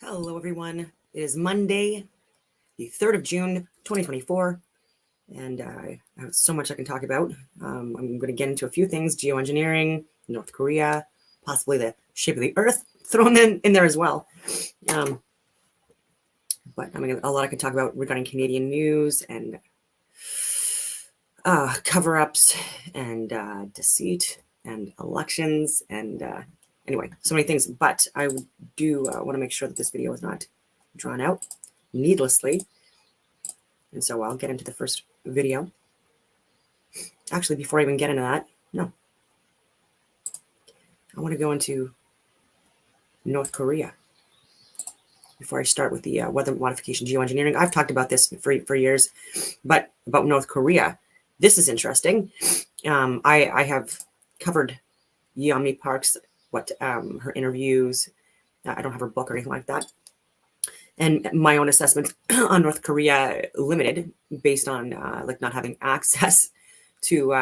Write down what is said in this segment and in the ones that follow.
Hello, everyone. It is Monday, the 3rd of June, 2024, and I have so much I can talk about. I'm going to get into a few things: geoengineering, North Korea, possibly the shape of the Earth thrown in there as well. But I mean, a lot I can talk about regarding Canadian news and cover-ups and deceit and elections and anyway, so many things. But I do want to make sure that this video is not drawn out needlessly. And so I'll get into the first video. Actually, before I even get into that, no. I want to go into North Korea before I start with the weather modification geoengineering. I've talked about this for years, but about North Korea, this is interesting. I have covered Yeonmi Park's her interviews. I don't have her book or anything like that. And my own assessment on North Korea limited based on like not having access to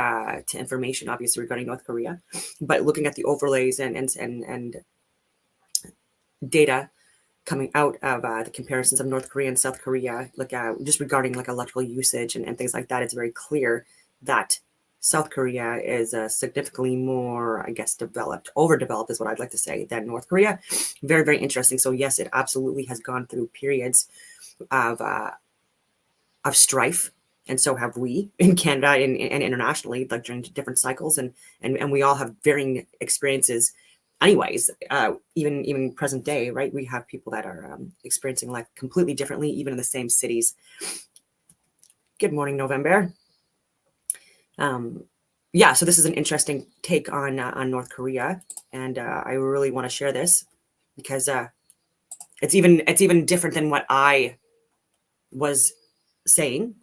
information, obviously, regarding North Korea, but looking at the overlays and data coming out of the comparisons of North Korea and South Korea, like just regarding like electrical usage and things like that, it's very clear that South Korea is significantly more, I guess, overdeveloped is what I'd like to say, than North Korea. Very, very interesting. So yes, it absolutely has gone through periods of strife, and so have we in Canada and internationally, like during different cycles, and we all have varying experiences. Anyways, even present day, right? We have people that are experiencing life completely differently, even in the same cities. Good morning, November. Yeah, so this is an interesting take on North Korea, and I really want to share this because it's even different than what I was saying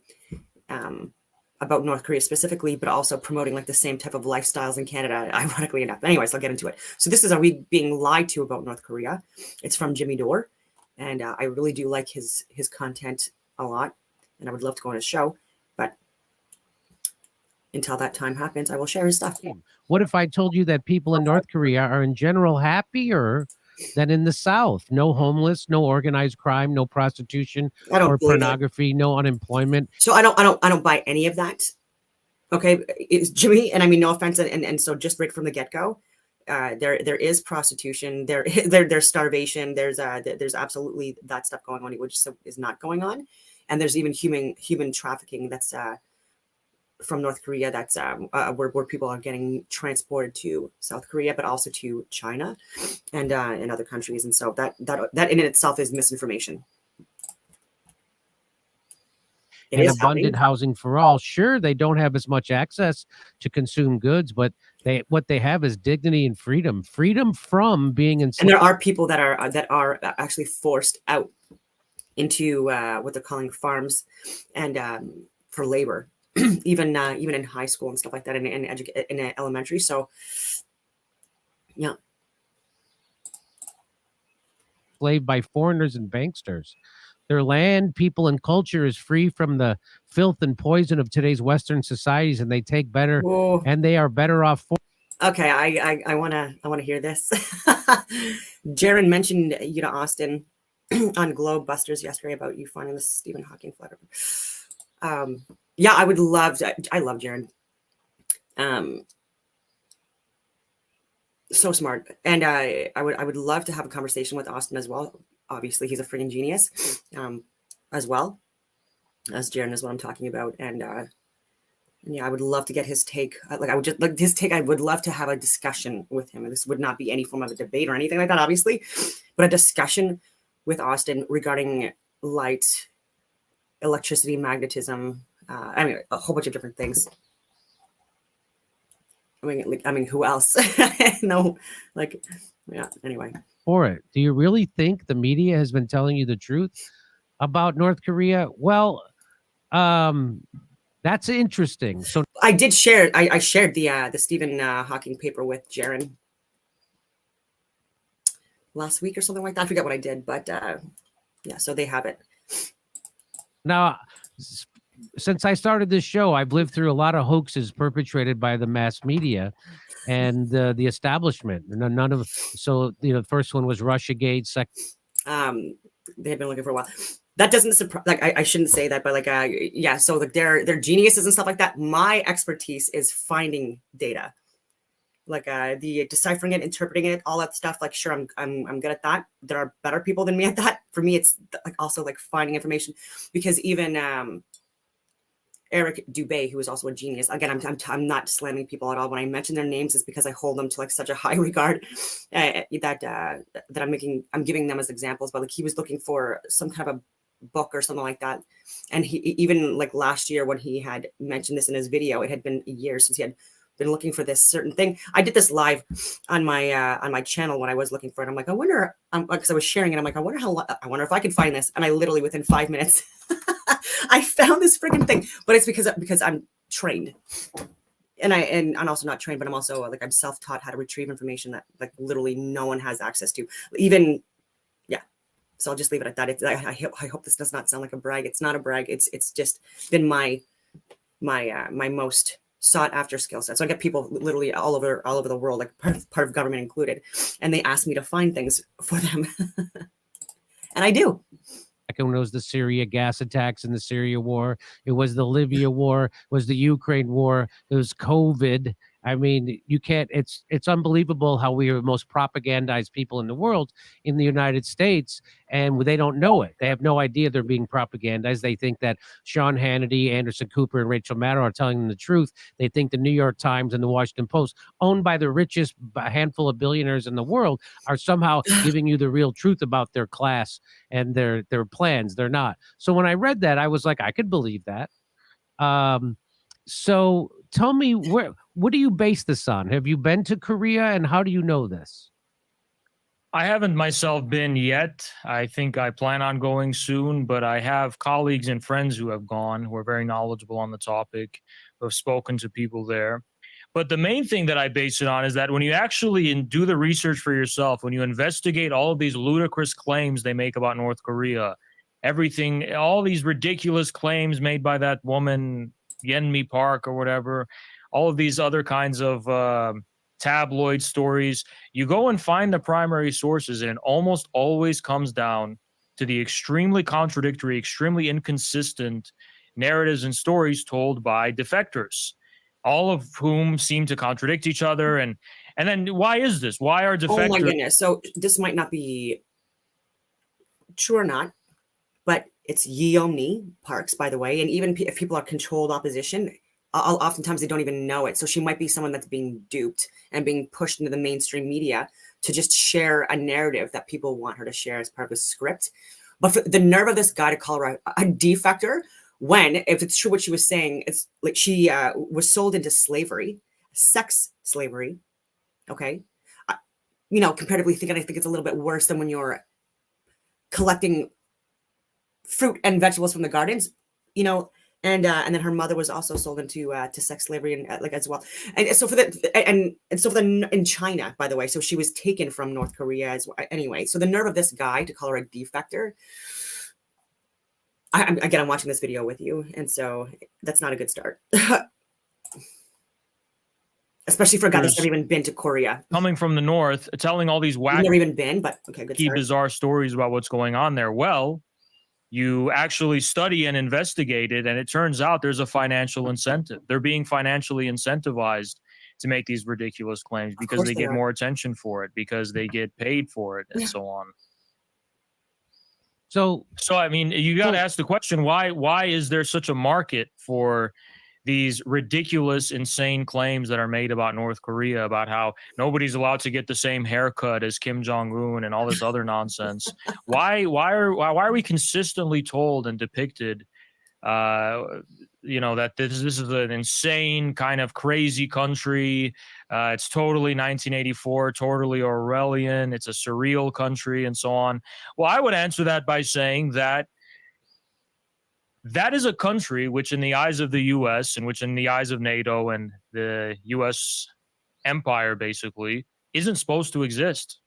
about North Korea specifically, but also promoting like the same type of lifestyles in Canada, ironically enough. Anyways, I'll get into it. So this is Are We Being Lied To About North Korea? It's from Jimmy Dore, and I really do like his content a lot, and I would love to go on his show, but until that time happens, I will share his stuff. What if I told you that people in North Korea are in general happier than in the South? No homeless, no organized crime, no prostitution or pornography, no unemployment. So I don't buy any of that. Okay, it's Jimmy, and I mean no offense, and so just right from the get-go, there is prostitution, there's starvation, there's absolutely that stuff going on, which is not going on, and there's even human trafficking that's from North Korea, that's where people are getting transported to South Korea, but also to China and in other countries. And so that in itself is misinformation. And abundant housing for all. Sure, they don't have as much access to consume goods, but what they have is dignity and freedom from being enslaved. And there are people that are actually forced out into what they're calling farms and for labor. even in high school and stuff like that, in elementary. So yeah, enslaved by foreigners and banksters. Their land, people, and culture is free from the filth and poison of today's Western societies, and they take better. Whoa. And they are better off. Okay, I wanna hear this. Jaron mentioned you to Austin on Globe Busters yesterday about you finding the Stephen Hawking flat earth. Yeah, I would love to. I love Jaron. So smart, and I would love to have a conversation with Austin as well. Obviously, he's a freaking genius, as well as Jaron is what I'm talking about, and yeah, I would love to get his take. I would love to have a discussion with him, and this would not be any form of a debate or anything like that, obviously, but a discussion with Austin regarding light, electricity, magnetism. I mean, a whole bunch of different things. I mean, who else? No, like, yeah. Anyway, for it, do you really think the media has been telling you the truth about North Korea? Well, that's interesting. So I did share. I shared the Stephen Hawking paper with Jaron last week or something like that. I forget what I did, but yeah. So they have it now. Since I started this show, I've lived through a lot of hoaxes perpetrated by the mass media and the establishment. So the first one was Russiagate. They had been looking for a while. That doesn't surprise. Like I shouldn't say that, but like yeah. So like they're geniuses and stuff like that. My expertise is finding data, like the deciphering it, interpreting it, all that stuff. Like sure, I'm good at that. There are better people than me at that. For me, it's like also like finding information, because even Eric Dubé, who is also a genius. Again, I'm not slamming people at all. When I mention their names, it's because I hold them to like such a high regard that I'm giving them as examples. But like he was looking for some kind of a book or something like that, and he even like last year when he had mentioned this in his video, it had been a year since he had been looking for this certain thing. I did this live on my channel when I was looking for it. I'm like, I wonder, because I was sharing it. I'm like, I wonder if I could find this. And I literally within 5 minutes, I found this freaking thing. But it's because I'm trained, and I'm also not trained, but I'm also like I'm self-taught how to retrieve information that like literally no one has access to. Even yeah. So I'll just leave it at that. I hope this does not sound like a brag. It's not a brag. It's just been my most sought after skill set. So I get people literally all over the world, like part of government included, and they ask me to find things for them, and I do. When it was the Syria gas attacks and the Syria war, it was the Libya war, it was the Ukraine war, it was COVID. I mean, you can't, it's unbelievable how we are the most propagandized people in the world in the United States, and they don't know it. They have no idea they're being propagandized. They think that Sean Hannity, Anderson Cooper, and Rachel Maddow are telling them the truth. They think the New York Times and the Washington Post, owned by the richest handful of billionaires in the world, are somehow giving you the real truth about their class and their plans. They're not. So when I read that, I was like, I could believe that. So tell me, what do you base this on? Have you been to Korea, and how do you know this? I haven't myself been yet. I think I plan on going soon, but I have colleagues and friends who have gone, who are very knowledgeable on the topic, who have spoken to people there. But the main thing that I base it on is that when you actually do the research for yourself, when you investigate all of these ludicrous claims they make about North Korea, everything, all these ridiculous claims made by that woman, Yeonmi Park or whatever, all of these other kinds of tabloid stories, you go and find the primary sources, and it almost always comes down to the extremely contradictory, extremely inconsistent narratives and stories told by defectors, all of whom seem to contradict each other. And then why is this? Why are defectors? Oh my goodness. So this might not be true or not, but it's Yeonmi Parks, by the way. And even if people are controlled opposition, oftentimes they don't even know it. So she might be someone that's being duped and being pushed into the mainstream media to just share a narrative that people want her to share as part of a script. But for the nerve of this guy to call her a defector, when, if it's true what she was saying, it's like she was sold into slavery, sex slavery. Okay. Comparatively thinking, I think it's a little bit worse than when you're collecting fruit and vegetables from the gardens, and then her mother was also sold into to sex slavery and like as well. And so in China, by the way, so she was taken from North Korea as well. Anyway, so the nerve of this guy to call her a defector. I'm watching this video with you, and so that's not a good start. Especially for a guy that's never even been to Korea. Coming from the north, telling all these wacky, never even been, but okay, good start. Bizarre stories about what's going on there. Well, you actually study and investigate it, and it turns out there's a financial incentive. They're being financially incentivized to make these ridiculous claims because they get more attention for it, because they get paid for it, and so on. So I mean, you got to ask the question, why is there such a market for these ridiculous, insane claims that are made about North Korea, about how nobody's allowed to get the same haircut as Kim Jong-un and all this other nonsense? Why are we consistently told and depicted, that this is an insane kind of crazy country? It's totally 1984, totally Orwellian. It's a surreal country, and so on. Well, I would answer that by saying that is a country which, in the eyes of the U.S. and which in the eyes of NATO and the U.S. empire, basically, isn't supposed to exist.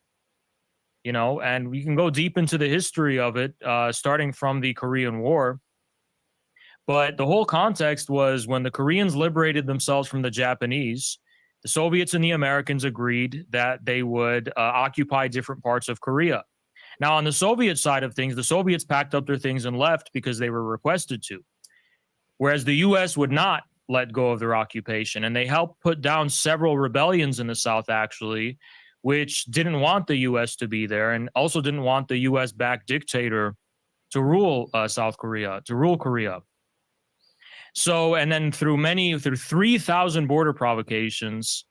And we can go deep into the history of it, starting from the Korean War. But the whole context was when the Koreans liberated themselves from the Japanese, the Soviets and the Americans agreed that they would occupy different parts of Korea. Now, on the Soviet side of things, the Soviets packed up their things and left because they were requested to, whereas the U.S. would not let go of their occupation. And they helped put down several rebellions in the South, actually, which didn't want the U.S. to be there and also didn't want the U.S.-backed dictator to rule South Korea, to rule Korea. So, and then through 3,000 border provocations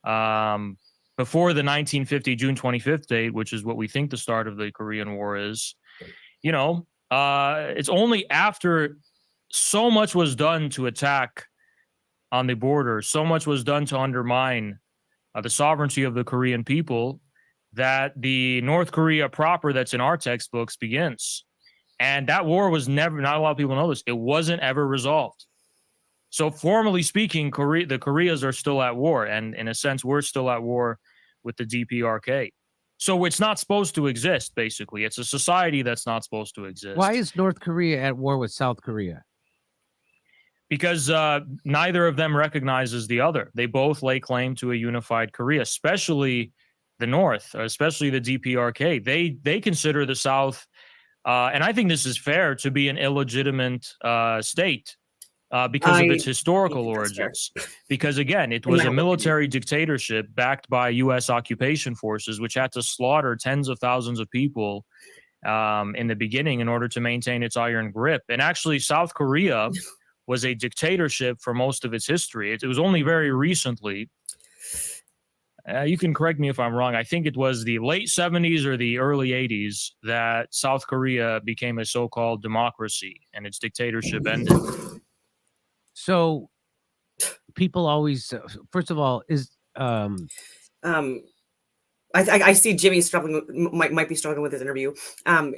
before the 1950 June 25th date, which is what we think the start of the Korean War is, it's only after so much was done to attack on the border, so much was done to undermine the sovereignty of the Korean people, that the North Korea proper that's in our textbooks begins. And that war was never, not a lot of people know this, it wasn't ever resolved. So formally speaking, the Koreas are still at war. And in a sense, we're still at war with the DPRK. So it's not supposed to exist, basically. It's a society that's not supposed to exist. Why is North Korea at war with South Korea? Because neither of them recognizes the other. They both lay claim to a unified Korea, especially the North, especially the DPRK. They consider the South, and I think this is fair, to be an illegitimate state because of its historical origins. Because again, it was a military dictatorship backed by U.S. occupation forces, which had to slaughter tens of thousands of people in the beginning in order to maintain its iron grip. And actually, South Korea was a dictatorship for most of its history. It was only very recently, you can correct me if I'm wrong, I think it was the late 70s or the early 80s that South Korea became a so-called democracy and its dictatorship ended. So people always, first of all, I see Jimmy struggling, might be struggling with his interview.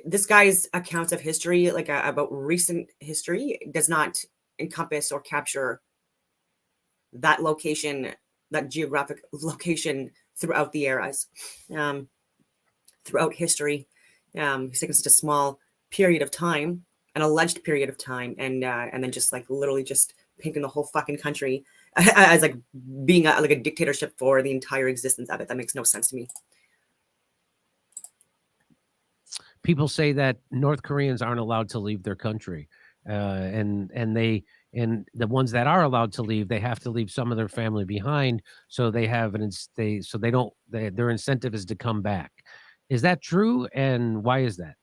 This guy's accounts of history, like about recent history, does not encompass or capture that location, that geographic location throughout the eras, throughout history. He's taking such a small period of time, an alleged period of time, and then just like literally just painting the whole fucking country as like being like a dictatorship for the entire existence of it. That makes no sense to me. people say that North Koreans aren't allowed to leave their country, and the ones that are allowed to leave, they have to leave some of their family behind, so they have their incentive is to come back. Is that true, and why is that?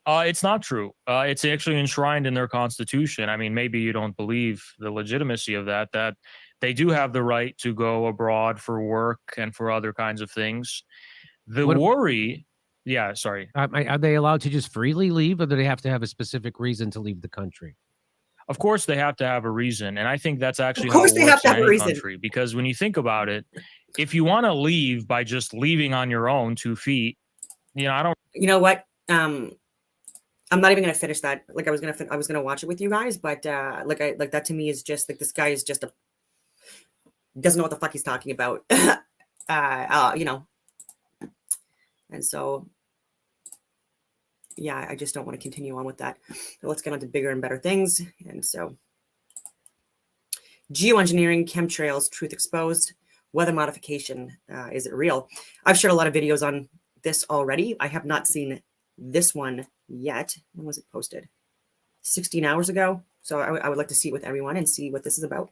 It's not true. It's actually enshrined in their constitution. I mean, maybe you don't believe the legitimacy of that they do have the right to go abroad for work and for other kinds of things. Yeah, sorry. Are they allowed to just freely leave, or do they have to have a specific reason to leave the country? Of course, they have to have a reason. And I think that's actually how it works in any country. Because when you think about it, if you want to leave by just leaving on your own 2 feet, I don't. You know what? I'm not even gonna finish that. Like I was gonna watch it with you guys, but like that to me is just like this guy is just doesn't know what the fuck he's talking about. And so yeah, I just don't want to continue on with that. So let's get on to bigger and better things. And so geoengineering, chemtrails, truth exposed, weather modification, is it real? I've shared a lot of videos on this already. I have not seen this one yet. When was it posted? 16 hours ago. So I would like to see it with everyone and see what this is about,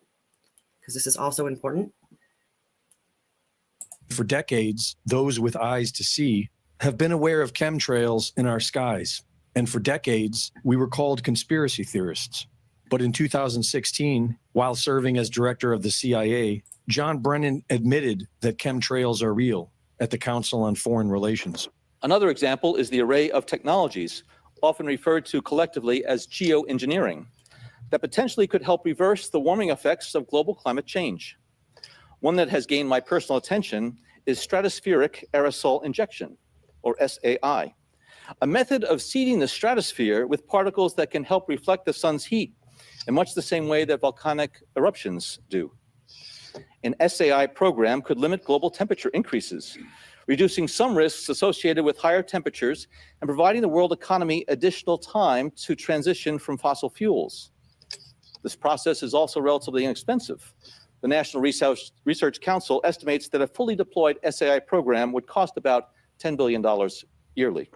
because this is also important. For decades, those with eyes to see have been aware of chemtrails in our skies. And for decades, we were called conspiracy theorists. But in 2016, while serving as director of the CIA, John Brennan admitted that chemtrails are real at the Council on Foreign Relations. Another example is the array of technologies, often referred to collectively as geoengineering, that potentially could help reverse the warming effects of global climate change. One that has gained my personal attention is stratospheric aerosol injection, or SAI, a method of seeding the stratosphere with particles that can help reflect the sun's heat in much the same way that volcanic eruptions do. An SAI program could limit global temperature increases, reducing some risks associated with higher temperatures and providing the world economy additional time to transition from fossil fuels. This process is also relatively inexpensive. The National Research Council estimates that a fully deployed SAI program would cost about $10 billion yearly.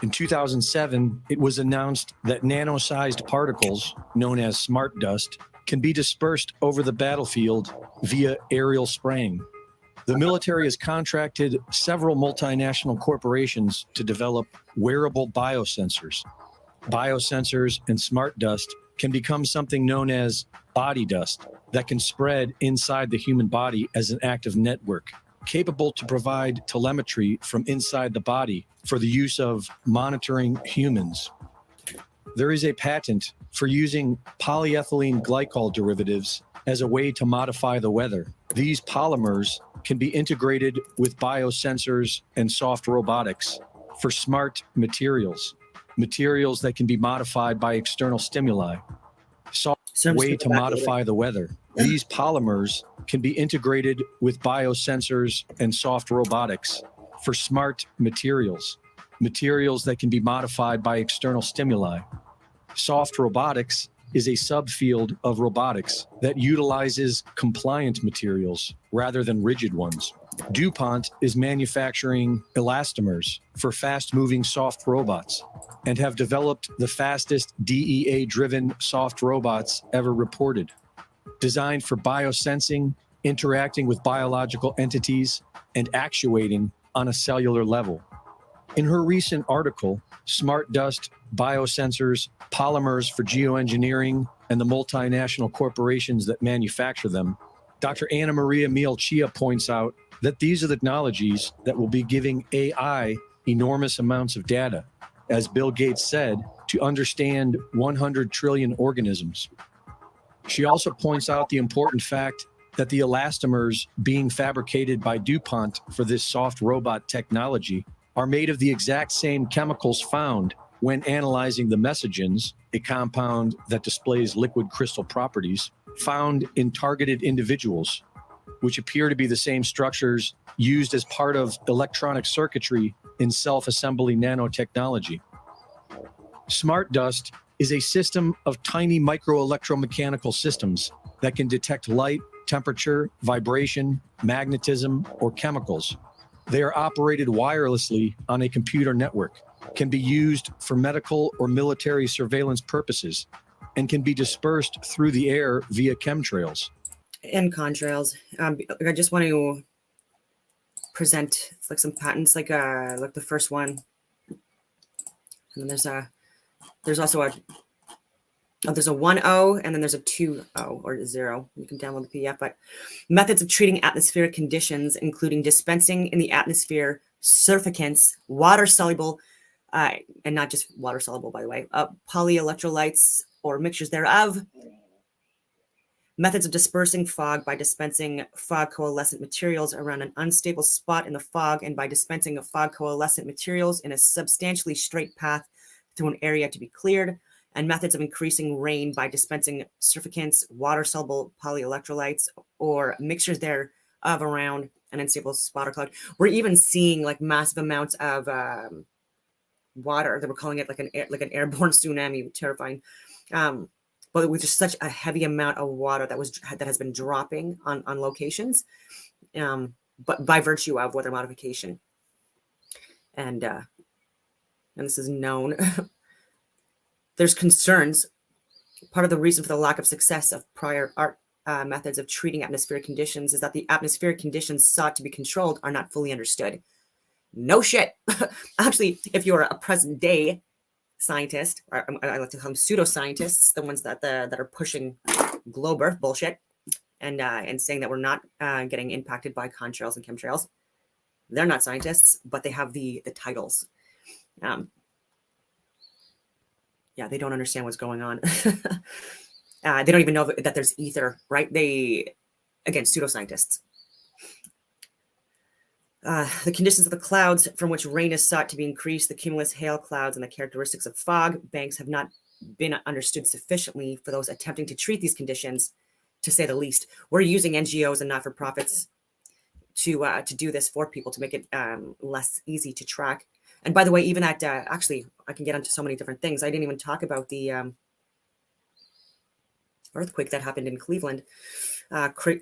In 2007, it was announced that nano-sized particles, known as smart dust, can be dispersed over the battlefield via aerial spraying. The military has contracted several multinational corporations to develop wearable biosensors. Biosensors and smart dust can become something known as body dust that can spread inside the human body as an active network, capable to provide telemetry from inside the body for the use of monitoring humans. There is a patent for using polyethylene glycol derivatives as a way to modify the weather. These polymers can be integrated with biosensors and soft robotics for smart materials, materials that can be modified by external stimuli. So I'm just Way gonna to go back a little modify the weather. These polymers can be integrated with biosensors and soft robotics for smart materials, materials that can be modified by external stimuli. Soft robotics is a subfield of robotics that utilizes compliant materials rather than rigid ones. DuPont is manufacturing elastomers for fast-moving soft robots and have developed the fastest DEA-driven soft robots ever reported. Designed for biosensing, interacting with biological entities, and actuating on a cellular level. In her recent article, Smart Dust, Biosensors, Polymers for Geoengineering, and the Multinational Corporations that Manufacture Them, Dr. Anna Maria Mielchia points out that these are the technologies that will be giving AI enormous amounts of data, as Bill Gates said, to understand 100 trillion organisms. She also points out the important fact that the elastomers being fabricated by DuPont for this soft robot technology are made of the exact same chemicals found when analyzing the messagens, a compound that displays liquid crystal properties, found in targeted individuals, which appear to be the same structures used as part of electronic circuitry in self-assembly nanotechnology. Smart Dust is a system of tiny microelectromechanical systems that can detect light, temperature, vibration, magnetism, or chemicals. They are operated wirelessly on a computer network, can be used for medical or military surveillance purposes, and can be dispersed through the air via chemtrails. And contrails. I just want to present like some patents, like the first one, and then there's also there's a 1.0 and then there's a 2.0 or 0. You can download the PDF. But methods of treating atmospheric conditions, including dispensing in the atmosphere surfactants, water soluble, and not just water soluble, by the way, polyelectrolytes or mixtures thereof. Methods of dispersing fog by dispensing fog coalescent materials around an unstable spot in the fog and by dispensing of fog coalescent materials in a substantially straight path through an area to be cleared, and methods of increasing rain by dispensing surfactants, water-soluble polyelectrolytes, or mixtures thereof around an unstable spot or cloud. We're even seeing like massive amounts of water. They were calling it like an airborne tsunami, terrifying. But with just such a heavy amount of water that has been dropping on locations, but by virtue of weather modification, and this is known. There's concerns. Part of the reason for the lack of success of prior methods of treating atmospheric conditions is that the atmospheric conditions sought to be controlled are not fully understood. No shit. Actually, if you're a present day scientist, or I like to call them pseudoscientists, the ones that are pushing globe Earth bullshit and saying that we're not getting impacted by contrails and chemtrails, they're not scientists, but they have the titles. Yeah, they don't understand what's going on. They don't even know that there's ether, right? Again, pseudoscientists. The conditions of the clouds from which rain is sought to be increased, the cumulus hail clouds, and the characteristics of fog banks have not been understood sufficiently for those attempting to treat these conditions, to say the least. We're using NGOs and not-for-profits to do this for people, to make it less easy to track. And by the way, even that, actually, I can get into so many different things. I didn't even talk about the earthquake that happened in Cleveland,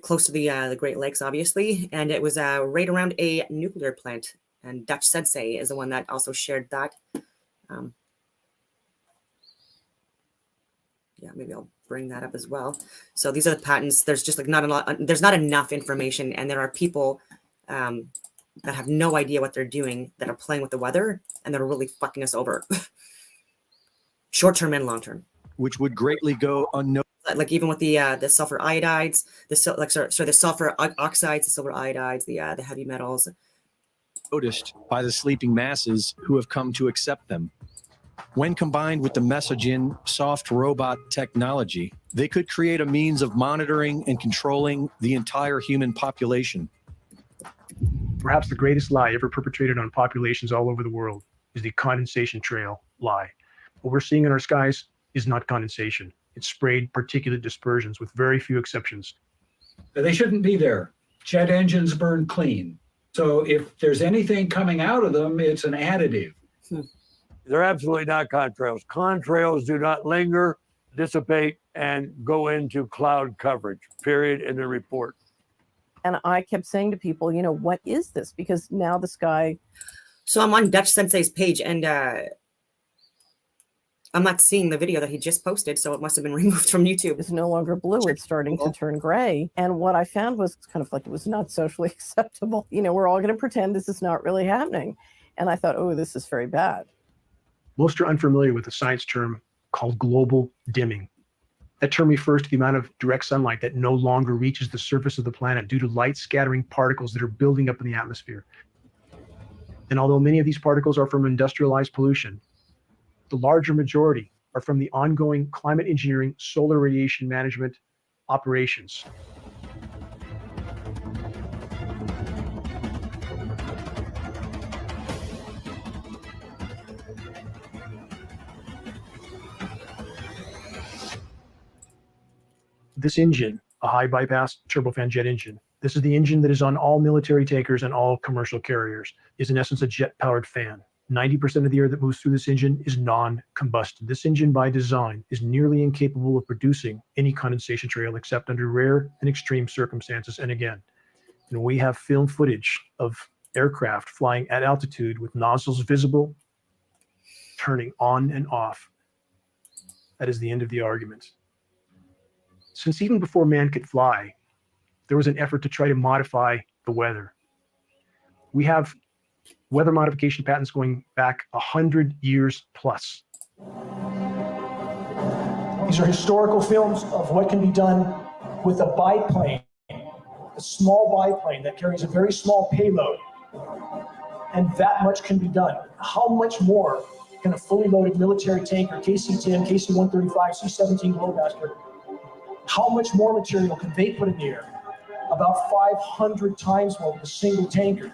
close to the Great Lakes, obviously. And it was right around a nuclear plant. And Dutch Sensei is the one that also shared that. Yeah, maybe I'll bring that up as well. So these are the patents. There's just like not a lot, there's not enough information, and there are people that have no idea what they're doing, that are playing with the weather, and that are really fucking us over, short term and long term. which would greatly go unnoticed. Like even with the sulfur iodides, the sulfur oxides, the silver iodides, the heavy metals. Noticed by the sleeping masses who have come to accept them. When combined with the messaging soft robot technology, they could create a means of monitoring and controlling the entire human population. Perhaps the greatest lie ever perpetrated on populations all over the world is the condensation trail lie. What we're seeing in our skies is not condensation. It's sprayed particulate dispersions with very few exceptions. They shouldn't be there. Jet engines burn clean. So if there's anything coming out of them, it's an additive. They're absolutely not contrails. Contrails do not linger, dissipate, and go into cloud coverage, period, in the report. And I kept saying to people, you know, what is this? Because now the sky. So I'm on Dutch Sensei's page, and I'm not seeing the video that he just posted, so it must have been removed from YouTube. Is no longer blue. It's starting to turn gray. And what I found was kind of like, it was not socially acceptable. You know, we're all going to pretend this is not really happening. And I thought, oh, this is very bad. Most are unfamiliar with a science term called global dimming. That term refers to the amount of direct sunlight that no longer reaches the surface of the planet due to light scattering particles that are building up in the atmosphere. And although many of these particles are from industrialized pollution, the larger majority are from the ongoing climate engineering solar radiation management operations. This engine, a high bypass turbofan jet engine, this is the engine that is on all military tankers and all commercial carriers, is in essence a jet-powered fan. 90% of the air that moves through this engine is non-combusted. This engine by design is nearly incapable of producing any condensation trail except under rare and extreme circumstances. And again, you know, we have film footage of aircraft flying at altitude with nozzles visible, turning on and off. That is the end of the argument. Since even before man could fly, there was an effort to try to modify the weather. We have weather modification patents going back 100 years plus. These are historical films of what can be done with a biplane, a small biplane that carries a very small payload. And that much can be done. How much more can a fully loaded military tanker, KC-10, KC-135, C-17 Globemaster, how much more material can they put in the air? About 500 times more with a single tanker.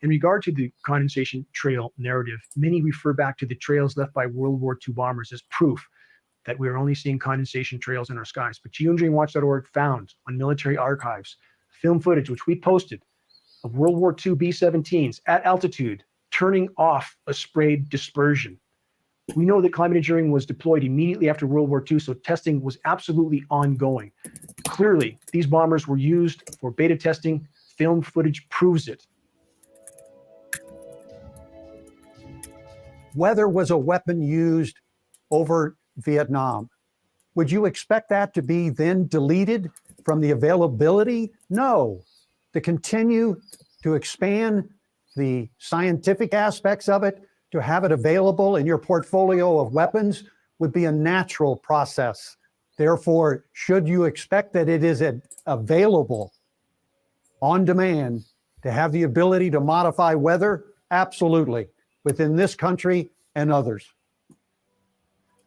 In regard to the condensation trail narrative, many refer back to the trails left by World War II bombers as proof that we are only seeing condensation trails in our skies. But GeoEngineeringWatch.org found on military archives film footage, which we posted, of World War II B-17s at altitude turning off a sprayed dispersion. We know that climate engineering was deployed immediately after World War II, so testing was absolutely ongoing. Clearly, these bombers were used for beta testing. Film footage proves it. Weather was a weapon used over Vietnam. Would you expect that to be then deleted from the availability? No. To continue to expand the scientific aspects of it, to have it available in your portfolio of weapons would be a natural process. Therefore, should you expect that it is available on demand to have the ability to modify weather? Absolutely, within this country and others.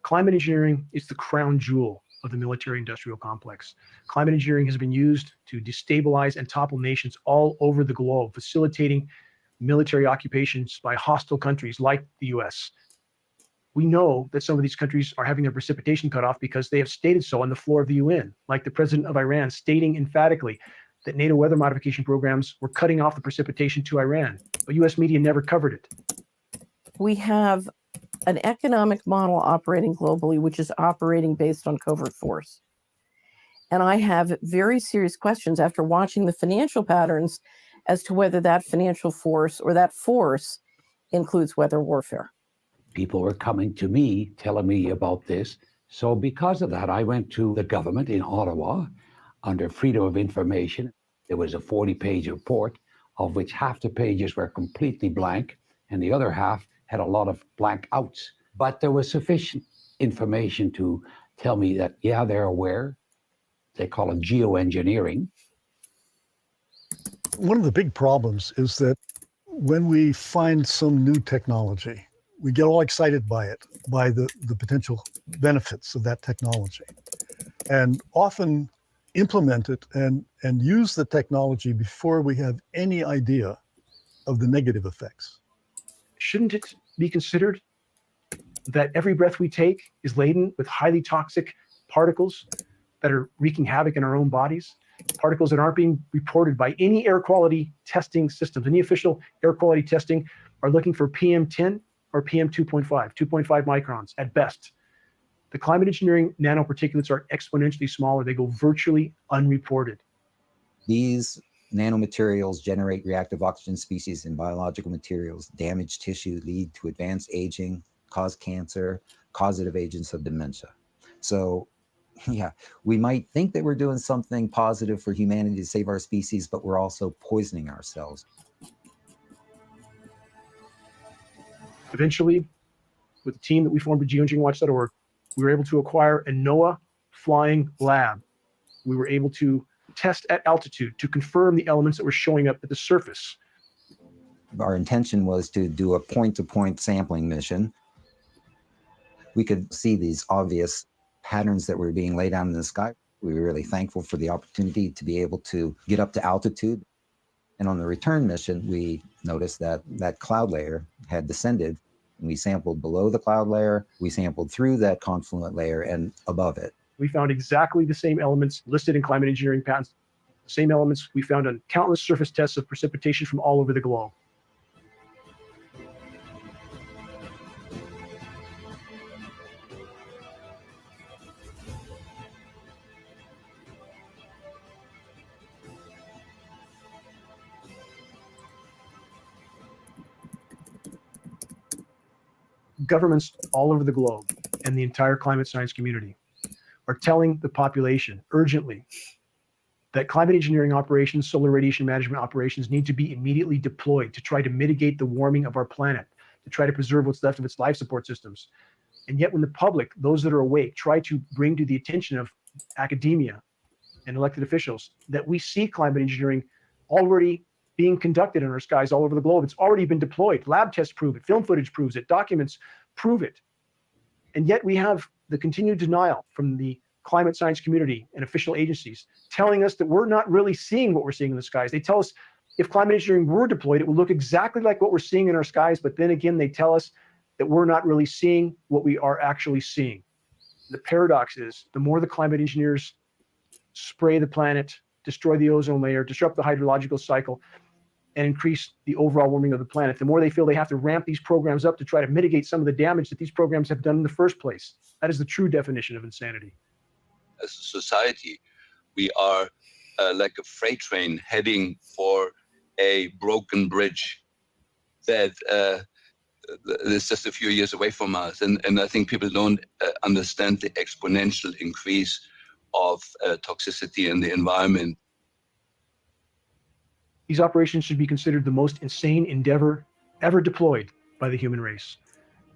Climate engineering is the crown jewel of the military-industrial complex. Climate engineering has been used to destabilize and topple nations all over the globe, facilitating military occupations by hostile countries like the US. We know that some of these countries are having their precipitation cut off because they have stated so on the floor of the UN, like the president of Iran stating emphatically that NATO weather modification programs were cutting off the precipitation to Iran, but US media never covered it. We have an economic model operating globally, which is operating based on covert force. And I have very serious questions after watching the financial patterns as to whether that financial force or that force includes weather warfare. People were coming to me, telling me about this. So because of that, I went to the government in Ottawa under Freedom of Information. There was a 40-page report, of which half the pages were completely blank, and the other half had a lot of blank outs. But there was sufficient information to tell me that, yeah, they're aware. They call it geoengineering. One of the big problems is that when we find some new technology, we get all excited by it, by the potential benefits of that technology, and often implement it and use the technology before we have any idea of the negative effects. Shouldn't it be considered that every breath we take is laden with highly toxic particles that are wreaking havoc in our own bodies? Particles that aren't being reported by any air quality testing systems. Any official air quality testing are looking for PM10 or PM 2.5 microns at best. The climate engineering nanoparticulates are exponentially smaller. They go virtually unreported. These nanomaterials generate reactive oxygen species in biological materials, damage tissue, lead to advanced aging, cause cancer, causative agents of dementia. So yeah, we might think that we're doing something positive for humanity to save our species, but we're also poisoning ourselves. Eventually, with the team that we formed at GeoEngineeringWatch.org, we were able to acquire a NOAA flying lab. We were able to test at altitude to confirm the elements that were showing up at the surface. Our intention was to do a point-to-point sampling mission. We could see these obvious patterns that were being laid out in the sky. We were really thankful for the opportunity to be able to get up to altitude. And on the return mission, we noticed that that cloud layer had descended. And we sampled below the cloud layer, we sampled through that confluent layer and above it. We found exactly the same elements listed in climate engineering patents, the same elements we found on countless surface tests of precipitation from all over the globe. Governments all over the globe and the entire climate science community are telling the population urgently that climate engineering operations, solar radiation management operations need to be immediately deployed to try to mitigate the warming of our planet, to try to preserve what's left of its life support systems. And yet when the public, those that are awake, try to bring to the attention of academia and elected officials that we see climate engineering already being conducted in our skies all over the globe. It's already been deployed. Lab tests prove it. Film footage proves it. Documents prove it. And yet we have the continued denial from the climate science community and official agencies telling us that we're not really seeing what we're seeing in the skies. They tell us if climate engineering were deployed, it would look exactly like what we're seeing in our skies. But then again, they tell us that we're not really seeing what we are actually seeing. The paradox is the more the climate engineers spray the planet, destroy the ozone layer, disrupt the hydrological cycle, and increase the overall warming of the planet, the more they feel they have to ramp these programs up to try to mitigate some of the damage that these programs have done in the first place. That is the true definition of insanity. As a society, we are like a freight train heading for a broken bridge that is just a few years away from us. And I think people don't understand the exponential increase of toxicity in the environment. These operations should be considered the most insane endeavor ever deployed by the human race.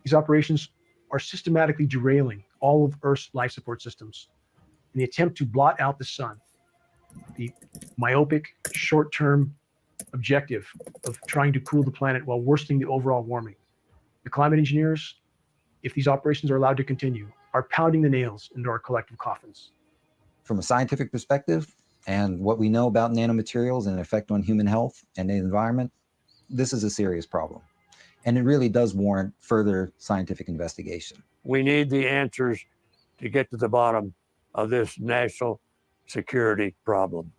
These operations are systematically derailing all of Earth's life support systems in the attempt to blot out the sun. The myopic, short-term objective of trying to cool the planet while worsening the overall warming. The climate engineers, if these operations are allowed to continue, are pounding the nails into our collective coffins. From a scientific perspective, and what we know about nanomaterials and effect on human health and the environment, this is a serious problem. And it really does warrant further scientific investigation. We need the answers to get to the bottom of this national security problem.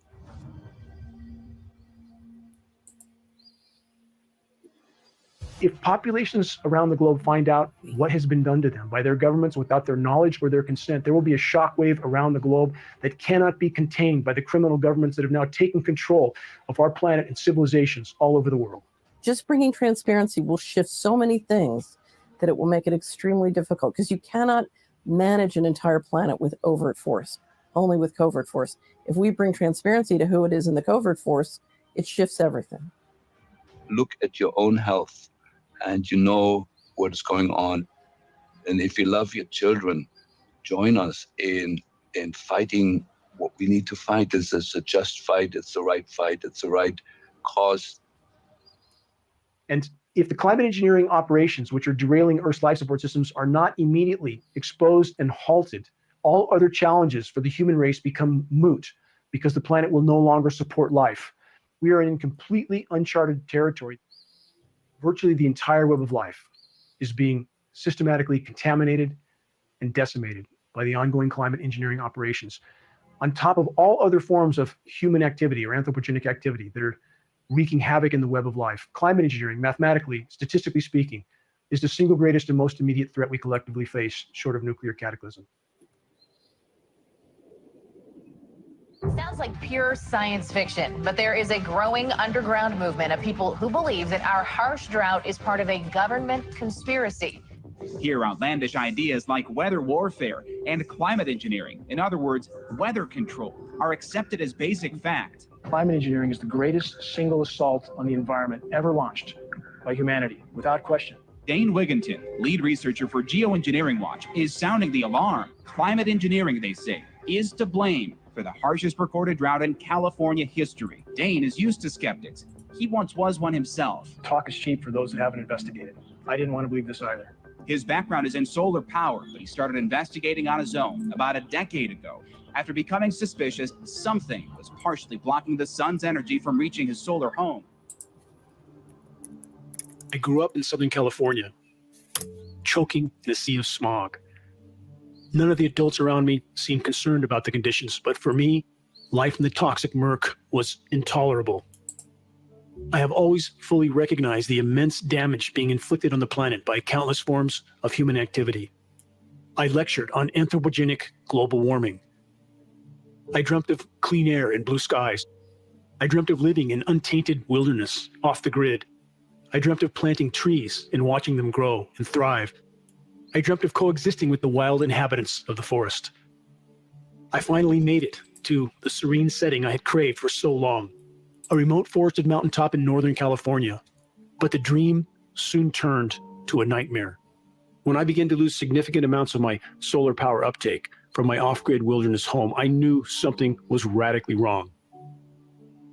If populations around the globe find out what has been done to them by their governments without their knowledge or their consent, there will be a shockwave around the globe that cannot be contained by the criminal governments that have now taken control of our planet and civilizations all over the world. Just bringing transparency will shift so many things that it will make it extremely difficult, because you cannot manage an entire planet with overt force, only with covert force. If we bring transparency to who it is in the covert force, it shifts everything. Look at your own health and you know what is going on. And if you love your children, join us in fighting what we need to fight. This is a just fight. It's the right fight. It's the right cause. And if the climate engineering operations, which are derailing Earth's life support systems, are not immediately exposed and halted, all other challenges for the human race become moot, because the planet will no longer support life. We are in completely uncharted territory. Virtually the entire web of life is being systematically contaminated and decimated by the ongoing climate engineering operations, on top of all other forms of human activity or anthropogenic activity that are wreaking havoc in the web of life. Climate engineering, mathematically, statistically speaking, is the single greatest and most immediate threat we collectively face, short of nuclear cataclysm. Sounds like pure science fiction, but there is a growing underground movement of people who believe that our harsh drought is part of a government conspiracy. Here, outlandish ideas like weather warfare and climate engineering, in other words, weather control, are accepted as basic fact. Climate engineering is the greatest single assault on the environment ever launched by humanity, without question. Dane Wigginton, lead researcher for GeoEngineering Watch, is sounding the alarm. Climate engineering, they say, is to blame for the harshest recorded drought in California history. Dane is used to skeptics. He once was one himself. Talk is cheap for those that haven't investigated. I didn't want to believe this either. His background is in solar power, but he started investigating on his own about a decade ago. After becoming suspicious, something was partially blocking the sun's energy from reaching his solar home. I grew up in Southern California, choking in a sea of smog. None of the adults around me seemed concerned about the conditions, but for me, life in the toxic murk was intolerable. I have always fully recognized the immense damage being inflicted on the planet by countless forms of human activity. I lectured on anthropogenic global warming. I dreamt of clean air and blue skies. I dreamt of living in untainted wilderness off the grid. I dreamt of planting trees and watching them grow and thrive. I dreamt of coexisting with the wild inhabitants of the forest. I finally made it to the serene setting I had craved for so long, a remote forested mountaintop in Northern California. But the dream soon turned to a nightmare. When I began to lose significant amounts of my solar power uptake from my off-grid wilderness home, I knew something was radically wrong.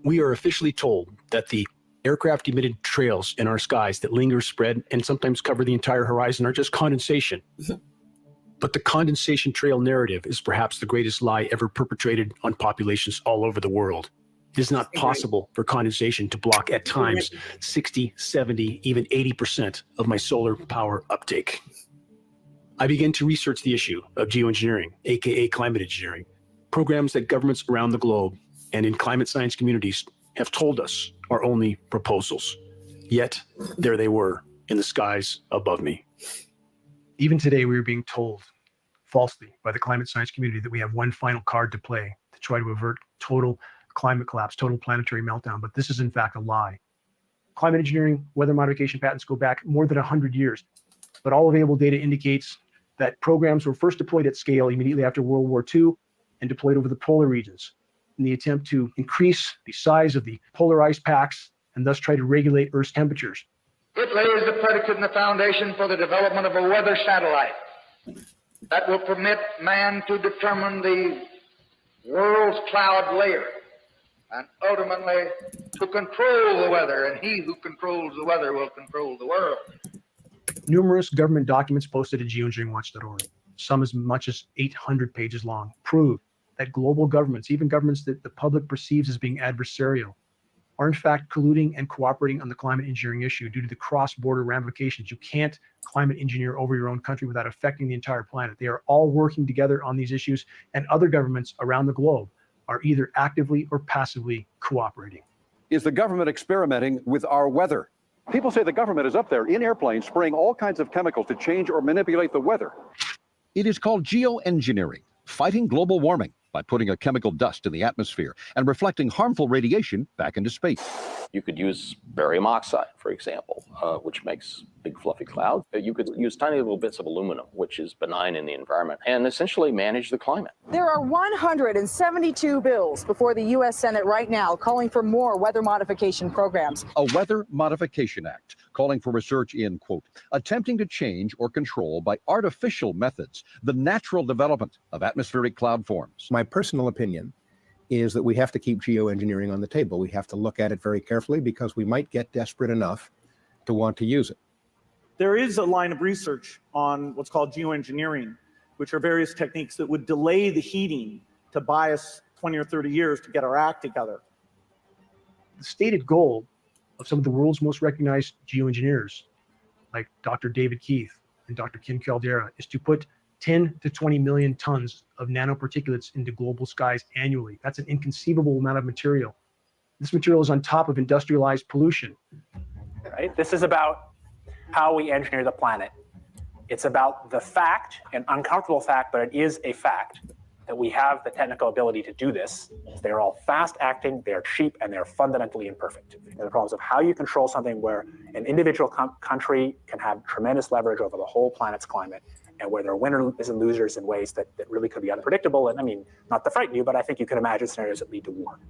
We are officially told that the aircraft-emitted trails in our skies that linger, spread, and sometimes cover the entire horizon are just condensation. But the condensation trail narrative is perhaps the greatest lie ever perpetrated on populations all over the world. It is not possible for condensation to block at times 60, 70, even 80% of my solar power uptake. I began to research the issue of geoengineering, aka climate engineering, programs that governments around the globe and in climate science communities have told us are only proposals. Yet, there they were in the skies above me. Even today, we are being told falsely by the climate science community that we have one final card to play to try to avert total climate collapse, total planetary meltdown. But this is in fact a lie. Climate engineering, weather modification patents go back more than 100 years. But all available data indicates that programs were first deployed at scale immediately after World War II and deployed over the polar regions in the attempt to increase the size of the polar ice packs and thus try to regulate Earth's temperatures. It lays the predicate and the foundation for the development of a weather satellite that will permit man to determine the world's cloud layer and ultimately to control the weather, and he who controls the weather will control the world. Numerous government documents posted at geoengineeringwatch.org, some as much as 800 pages long, prove that global governments, even governments that the public perceives as being adversarial, are in fact colluding and cooperating on the climate engineering issue due to the cross-border ramifications. You can't climate engineer over your own country without affecting the entire planet. They are all working together on these issues, and other governments around the globe are either actively or passively cooperating. Is the government experimenting with our weather? People say the government is up there in airplanes spraying all kinds of chemicals to change or manipulate the weather. It is called geoengineering, fighting global warming by putting a chemical dust in the atmosphere and reflecting harmful radiation back into space. You could use barium oxide, for example, which makes big fluffy clouds. You could use tiny little bits of aluminum, which is benign in the environment, and essentially manage the climate. There are 172 bills before the U.S. Senate right now calling for more weather modification programs. A Weather Modification Act calling for research in, quote, attempting to change or control by artificial methods the natural development of atmospheric cloud forms. My personal opinion is that we have to keep geoengineering on the table. We have to look at it very carefully because we might get desperate enough to want to use it. There is a line of research on what's called geoengineering, which are various techniques that would delay the heating to buy us 20 or 30 years to get our act together. The stated goal of some of the world's most recognized geoengineers, like Dr. David Keith and Dr. Kim Caldera, is to put 10 to 20 million tons of nanoparticulates into global skies annually. That's an inconceivable amount of material. This material is on top of industrialized pollution. Right? This is about how we engineer the planet. It's about the fact, an uncomfortable fact, but it is a fact, that we have the technical ability to do this. They're all fast acting, they're cheap, and they're fundamentally imperfect. There are problems of how you control something where an individual country can have tremendous leverage over the whole planet's climate, and where there are winners and losers in ways that really could be unpredictable. And I mean, not to frighten you, but I think you can imagine scenarios that lead to war.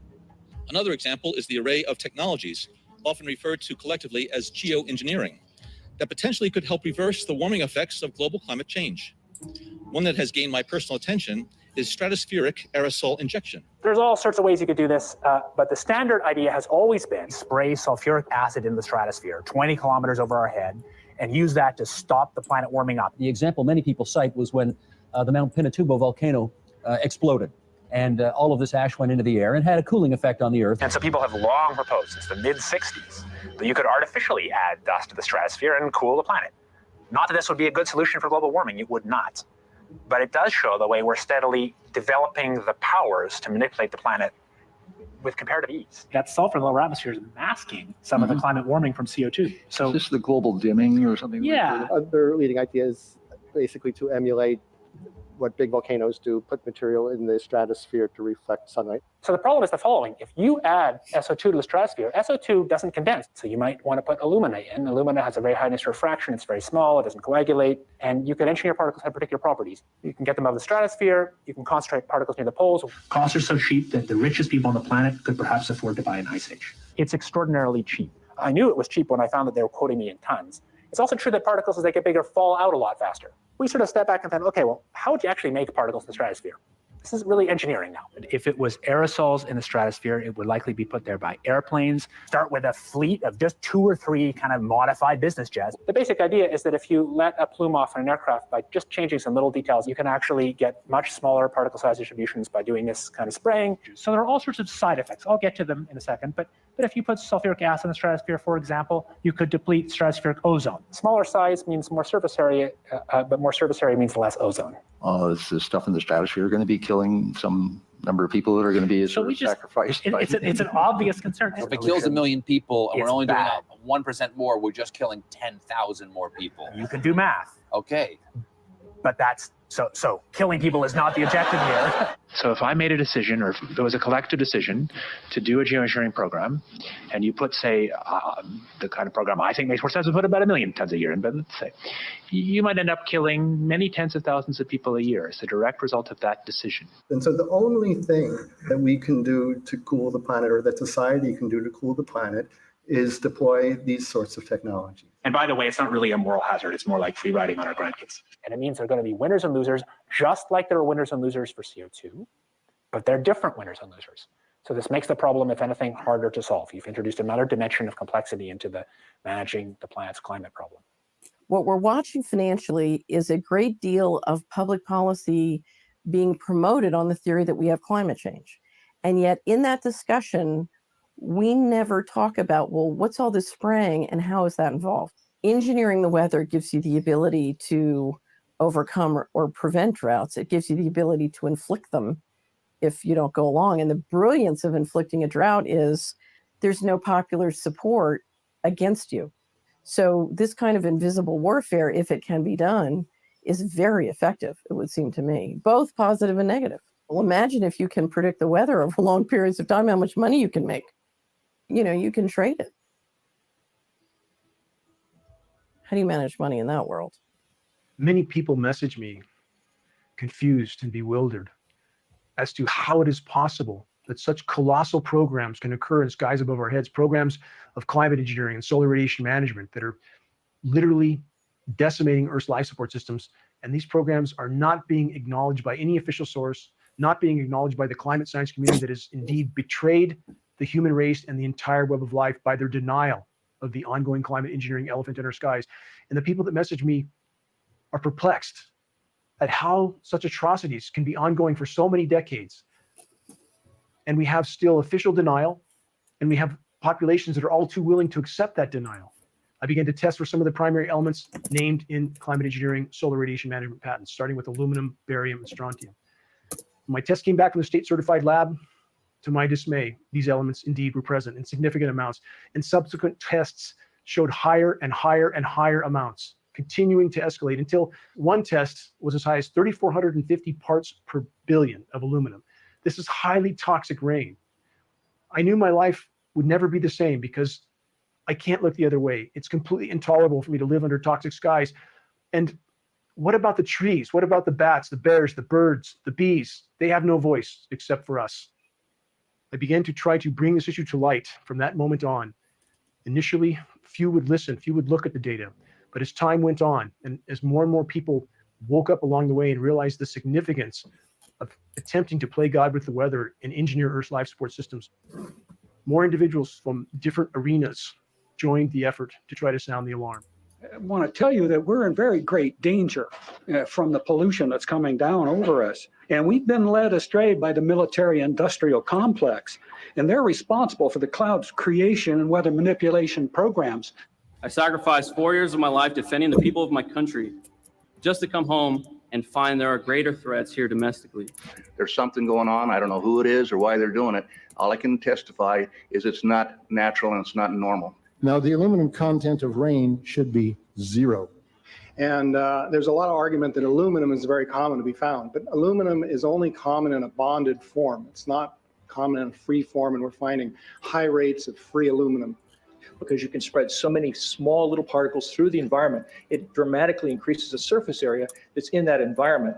Another example is the array of technologies, often referred to collectively as geoengineering, that potentially could help reverse the warming effects of global climate change. One that has gained my personal attention is stratospheric aerosol injection. There's all sorts of ways you could do this, but the standard idea has always been spray sulfuric acid in the stratosphere 20 kilometers over our head and use that to stop the planet warming up. The example many people cite was when the Mount Pinatubo volcano exploded. And all of this ash went into the air and had a cooling effect on the Earth. And so people have long proposed since the mid-60s that you could artificially add dust to the stratosphere and cool the planet. Not that this would be a good solution for global warming, it would not. But it does show the way we're steadily developing the powers to manipulate the planet with comparative ease. That sulfur in the lower atmosphere is masking some of the climate warming from CO2. So is this the global dimming or something? Yeah. Other leading ideas basically to emulate what big volcanoes do, put material in the stratosphere to reflect sunlight. So the problem is the following. If you add SO2 to the stratosphere, SO2 doesn't condense. So you might want to put alumina in. Alumina has a very high initial refraction. It's very small. It doesn't coagulate. And you can engineer particles that have particular properties. You can get them out of the stratosphere. You can concentrate particles near the poles. Costs are so cheap that the richest people on the planet could perhaps afford to buy an ice age. It's extraordinarily cheap. I knew it was cheap when I found that they were quoting me in tons. It's also true that particles, as they get bigger, fall out a lot faster. We sort of step back and think, okay, well, how would you actually make particles in the stratosphere? This is really engineering now. If it was aerosols in the stratosphere, it would likely be put there by airplanes. Start with a fleet of just 2 or 3 kind of modified business jets. The basic idea is that if you let a plume off on an aircraft by just changing some little details, you can actually get much smaller particle size distributions by doing this kind of spraying. So there are all sorts of side effects. I'll get to them in a second. But if you put sulfuric acid in the stratosphere, for example, you could deplete stratospheric ozone. Smaller size means more surface area, but more surface area means less ozone. Is this stuff in the stratosphere going to be killing some number of people that are going to be sacrificed? It's an obvious concern. If it kills 1 million people and we're It's only bad. doing 1% more, we're just killing 10,000 more people. You can do math. Okay. But that's so killing people is not the objective here. So if I made a decision, or if there was a collective decision to do a geoengineering program, and you put, say, the kind of program I think makes more sense to put about 1 million tons a year in, but let's say, you might end up killing many tens of thousands of people a year as a direct result of that decision. And so the only thing that we can do to cool the planet, or that society can do to cool the planet, is deploy these sorts of technology. And by the way, it's not really a moral hazard. It's more like free riding on our grandkids. And it means there are going to be winners and losers, just like there are winners and losers for CO2, but they're different winners and losers. So this makes the problem, if anything, harder to solve. You've introduced another dimension of complexity into the managing the planet's climate problem. What we're watching financially is a great deal of public policy being promoted on the theory that we have climate change. And yet in that discussion, we never talk about, well, what's all this spraying and how is that involved? Engineering the weather gives you the ability to overcome or prevent droughts. It gives you the ability to inflict them if you don't go along. And the brilliance of inflicting a drought is there's no popular support against you. So this kind of invisible warfare, if it can be done, is very effective, it would seem to me, both positive and negative. Well, imagine if you can predict the weather over long periods of time, how much money you can make. You know, you can trade it. How do you manage money in that world? Many people message me confused and bewildered as to how it is possible that such colossal programs can occur in skies above our heads, programs of climate engineering and solar radiation management that are literally decimating Earth's life support systems. And these programs are not being acknowledged by any official source, not being acknowledged by the climate science community that has indeed betrayed the human race and the entire web of life by their denial of the ongoing climate engineering elephant in our skies. And the people that message me are perplexed at how such atrocities can be ongoing for so many decades. And we have still official denial, and we have populations that are all too willing to accept that denial. I began to test for some of the primary elements named in climate engineering solar radiation management patents, starting with aluminum, barium, and strontium. My test came back from the state certified lab. To my dismay, these elements indeed were present in significant amounts, and subsequent tests showed higher and higher and higher amounts, continuing to escalate until one test was as high as 3,450 parts per billion of aluminum. This is highly toxic rain. I knew my life would never be the same because I can't look the other way. It's completely intolerable for me to live under toxic skies. And what about the trees? What about the bats, the bears, the birds, the bees? They have no voice except for us. I began to try to bring this issue to light from that moment on. Initially, few would listen, few would look at the data. But as time went on, and as more and more people woke up along the way and realized the significance of attempting to play God with the weather and engineer Earth's life support systems, more individuals from different arenas joined the effort to try to sound the alarm. I want to tell you that we're in very great danger from the pollution that's coming down over us. And we've been led astray by the military-industrial complex, and they're responsible for the cloud's creation and weather manipulation programs. I sacrificed 4 years of my life defending the people of my country just to come home and find there are greater threats here domestically. There's something going on. I don't know who it is or why they're doing it. All I can testify is it's not natural and it's not normal. Now, the aluminum content of rain should be 0. And there's a lot of argument that aluminum is very common to be found, but aluminum is only common in a bonded form. It's not common in a free form, and we're finding high rates of free aluminum. Because you can spread so many small little particles through the environment, it dramatically increases the surface area that's in that environment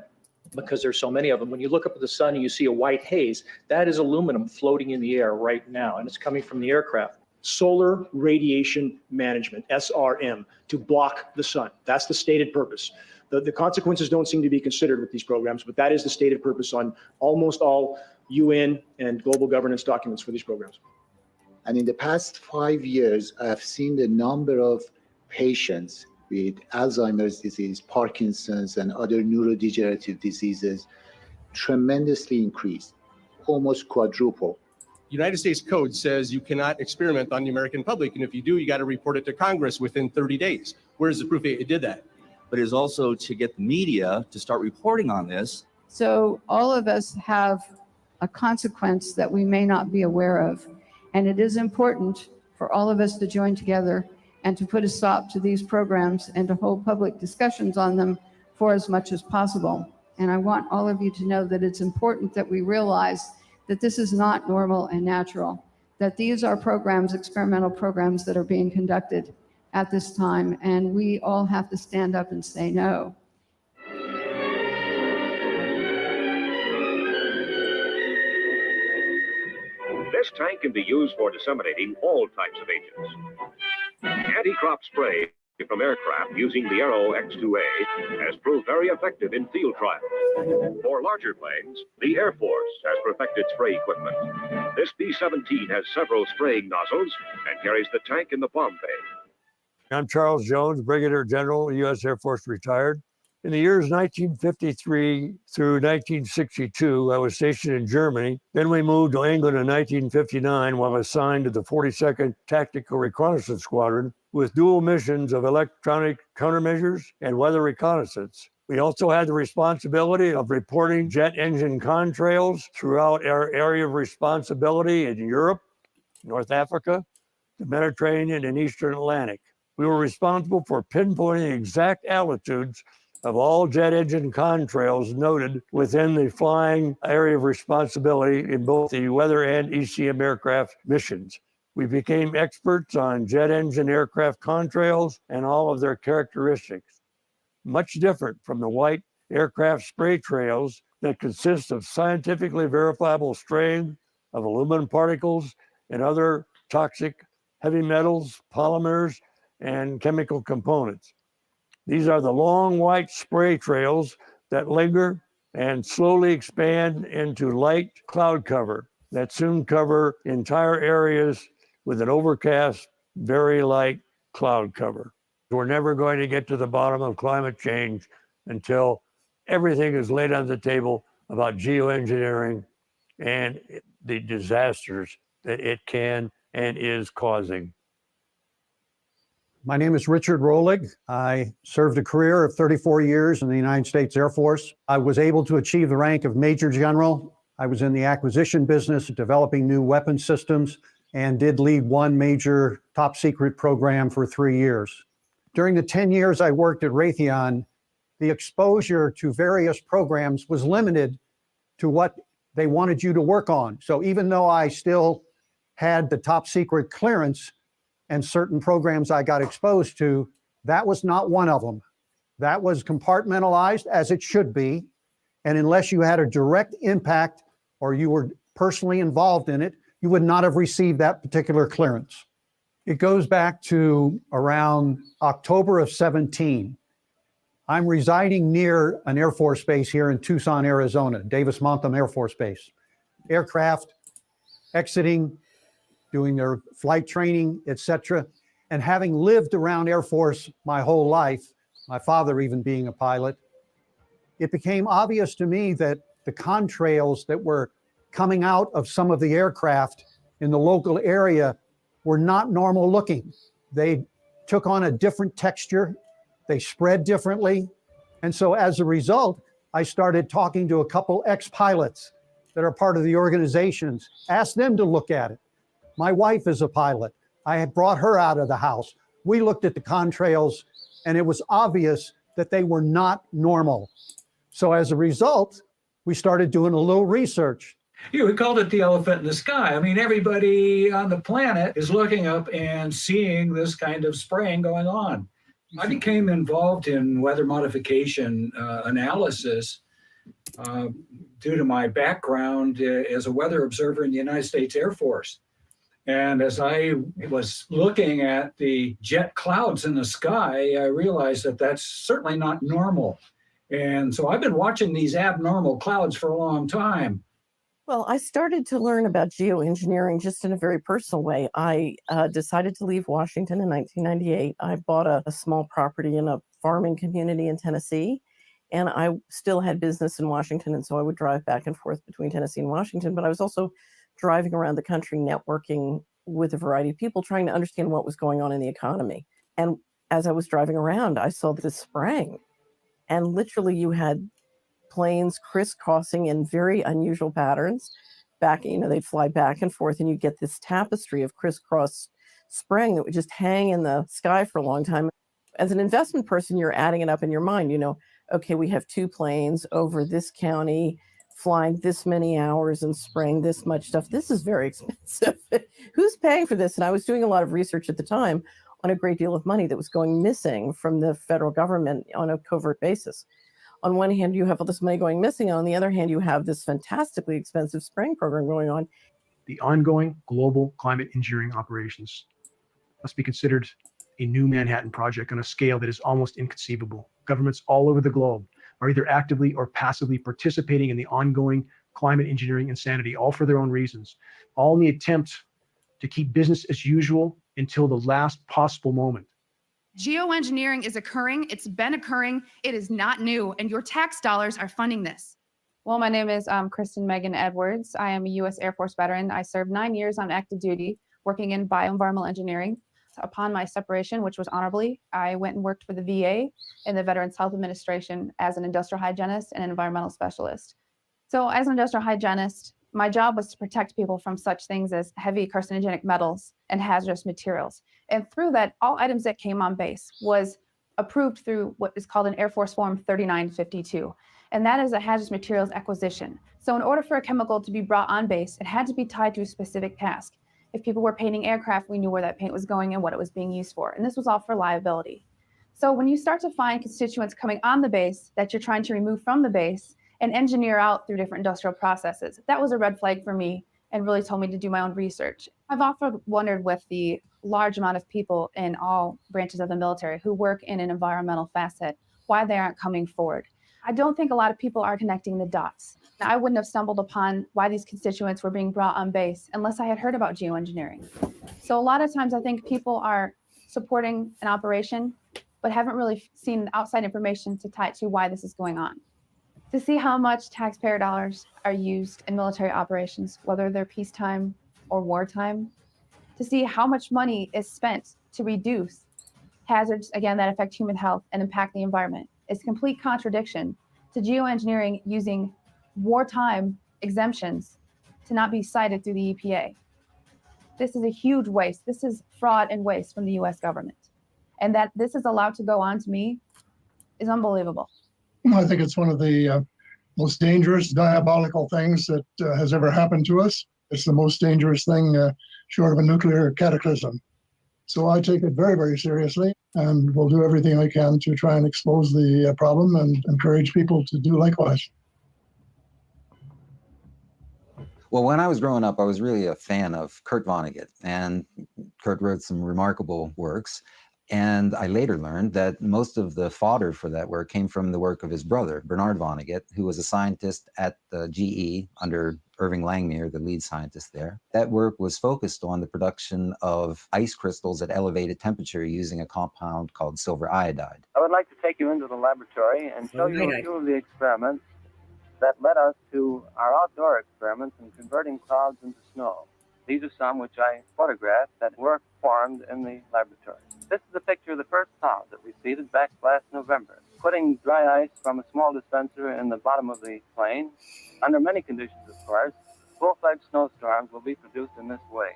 because there's so many of them. When you look up at the sun and you see a white haze, that is aluminum floating in the air right now, and it's coming from the aircraft. Solar radiation management, SRM, to block the sun. That's the stated purpose. The consequences don't seem to be considered with these programs, but that is the stated purpose on almost all UN and global governance documents for these programs. And in the past 5 years, I have seen the number of patients with Alzheimer's disease, Parkinson's, and other neurodegenerative diseases tremendously increase, almost quadruple. United States code says you cannot experiment on the American public, and if you do, you got to report it to Congress within 30 days. Where's the proof it did that? But it is also to get the media to start reporting on this. So all of us have a consequence that we may not be aware of. And it is important for all of us to join together and to put a stop to these programs and to hold public discussions on them for as much as possible. And I want all of you to know that it's important that we realize that this is not normal and natural, that these are programs, experimental programs that are being conducted at this time, and we all have to stand up and say no. This tank can be used for disseminating all types of agents. Anti-crop spray from aircraft using the Aero X2A has proved very effective in field trials. For larger planes, the Air Force has perfected spray equipment. This B-17 has several spraying nozzles and carries the tank in the bomb bay. I'm Charles Jones, Brigadier General, U.S. Air Force retired. In the years 1953 through 1962, I was stationed in Germany. Then we moved to England in 1959 while assigned to the 42nd Tactical Reconnaissance Squadron with dual missions of electronic countermeasures and weather reconnaissance. We also had the responsibility of reporting jet engine contrails throughout our area of responsibility in Europe, North Africa, the Mediterranean, and Eastern Atlantic. We were responsible for pinpointing the exact altitudes of all jet engine contrails noted within the flying area of responsibility in both the weather and ECM aircraft missions. We became experts on jet engine aircraft contrails and all of their characteristics. Much different from the white aircraft spray trails that consist of scientifically verifiable spraying of aluminum particles and other toxic heavy metals, polymers, and chemical components. These are the long white spray trails that linger and slowly expand into light cloud cover that soon cover entire areas with an overcast, very light cloud cover. We're never going to get to the bottom of climate change until everything is laid on the table about geoengineering and the disasters that it can and is causing. My name is Richard Rolig. I served a career of 34 years in the United States Air Force. I was able to achieve the rank of Major General. I was in the acquisition business, developing new weapon systems, and did lead one major top secret program for 3 years. During the 10 years I worked at Raytheon, the exposure to various programs was limited to what they wanted you to work on. So even though I still had the top secret clearance, and certain programs I got exposed to, that was not one of them. That was compartmentalized, as it should be. And unless you had a direct impact or you were personally involved in it, you would not have received that particular clearance. It goes back to around October of 17. I'm residing near an Air Force base here in Tucson, Arizona, Davis-Monthan Air Force Base. Aircraft exiting, doing their flight training, etc. And having lived around Air Force my whole life, my father even being a pilot, it became obvious to me that the contrails that were coming out of some of the aircraft in the local area were not normal looking. They took on a different texture, they spread differently. And so as a result, I started talking to a couple ex-pilots that are part of the organizations, asked them to look at it. My wife is a pilot. I had brought her out of the house. We looked at the contrails and it was obvious that they were not normal. So as a result, we started doing a little research. Yeah, we called it the elephant in the sky. I mean, everybody on the planet is looking up and seeing this kind of spraying going on. I became involved in weather modification analysis due to my background as a weather observer in the United States Air Force. And as I was looking at the jet clouds in the sky, I realized that that's certainly not normal. And so I've been watching these abnormal clouds for a long time. Well, I started to learn about geoengineering just in a very personal way. I decided to leave Washington in 1998. I bought a small property in a farming community in Tennessee, and I still had business in Washington, and so I would drive back and forth between Tennessee and Washington, but I was also driving around the country, networking with a variety of people, trying to understand what was going on in the economy. And as I was driving around, I saw this spraying, and literally you had planes crisscrossing in very unusual patterns. They'd fly back and forth, and you get this tapestry of crisscross spraying that would just hang in the sky for a long time. As an investment person, you're adding it up in your mind. Okay, we have 2 planes over this county, flying this many hours and spraying this much stuff. This is very expensive. Who's paying for this? And I was doing a lot of research at the time on a great deal of money that was going missing from the federal government on a covert basis. On one hand, you have all this money going missing. On the other hand, you have this fantastically expensive spraying program going on. The ongoing global climate engineering operations must be considered a new Manhattan Project on a scale that is almost inconceivable. Governments all over the globe are either actively or passively participating in the ongoing climate engineering insanity, all for their own reasons, all in the attempt to keep business as usual until the last possible moment. Geoengineering is occurring. It's been occurring. It is not new, and your tax dollars are funding this. Well, my name is Kristen Megan Edwards. I am a U.S. Air Force veteran. I served 9 years on active duty working in bioenvironmental engineering. Upon my separation, which was honorably, I went and worked for the VA in the Veterans Health Administration as an industrial hygienist and an environmental specialist. So as an industrial hygienist, my job was to protect people from such things as heavy carcinogenic metals and hazardous materials. And through that, all items that came on base was approved through what is called an Air Force Form 3952. And that is a hazardous materials acquisition. So in order for a chemical to be brought on base, it had to be tied to a specific task. If people were painting aircraft, we knew where that paint was going and what it was being used for. And this was all for liability. So when you start to find constituents coming on the base that you're trying to remove from the base and engineer out through different industrial processes, that was a red flag for me and really told me to do my own research. I've often wondered with the large amount of people in all branches of the military who work in an environmental facet, why they aren't coming forward. I don't think a lot of people are connecting the dots. I wouldn't have stumbled upon why these constituents were being brought on base unless I had heard about geoengineering. So a lot of times I think people are supporting an operation, but haven't really seen outside information to tie it to why this is going on. To see how much taxpayer dollars are used in military operations, whether they're peacetime or wartime, to see how much money is spent to reduce hazards, again, that affect human health and impact the environment, is complete contradiction to geoengineering using wartime exemptions to not be cited through the EPA. This is a huge waste. This is fraud and waste from the US government. And that this is allowed to go on to me is unbelievable. I think it's one of the most dangerous, diabolical things that has ever happened to us. It's the most dangerous thing short of a nuclear cataclysm. So I take it very, very seriously, and will do everything I can to try and expose the problem and encourage people to do likewise. Well, when I was growing up, I was really a fan of Kurt Vonnegut, and Kurt wrote some remarkable works. And I later learned that most of the fodder for that work came from the work of his brother, Bernard Vonnegut, who was a scientist at the GE under Irving Langmuir, the lead scientist there. That work was focused on the production of ice crystals at elevated temperature using a compound called silver iodide. I would like to take you into the laboratory and show you a few of the experiments that led us to our outdoor experiments in converting clouds into snow. These are some which I photographed that were formed in the laboratory. This is a picture of the first cloud that we seeded back last November. Putting dry ice from a small dispenser in the bottom of the plane, under many conditions, of course, full-fledged snowstorms will be produced in this way.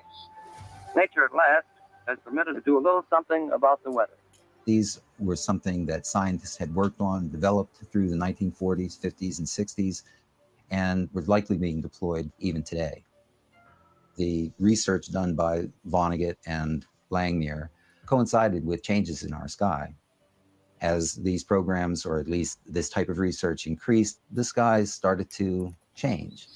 Nature at last has permitted to do a little something about the weather. These were something that scientists had worked on, developed through the 1940s, 50s, and 60s, and were likely being deployed even today. The research done by Vonnegut and Langmuir coincided with changes in our sky. As these programs, or at least this type of research, increased, the skies started to change.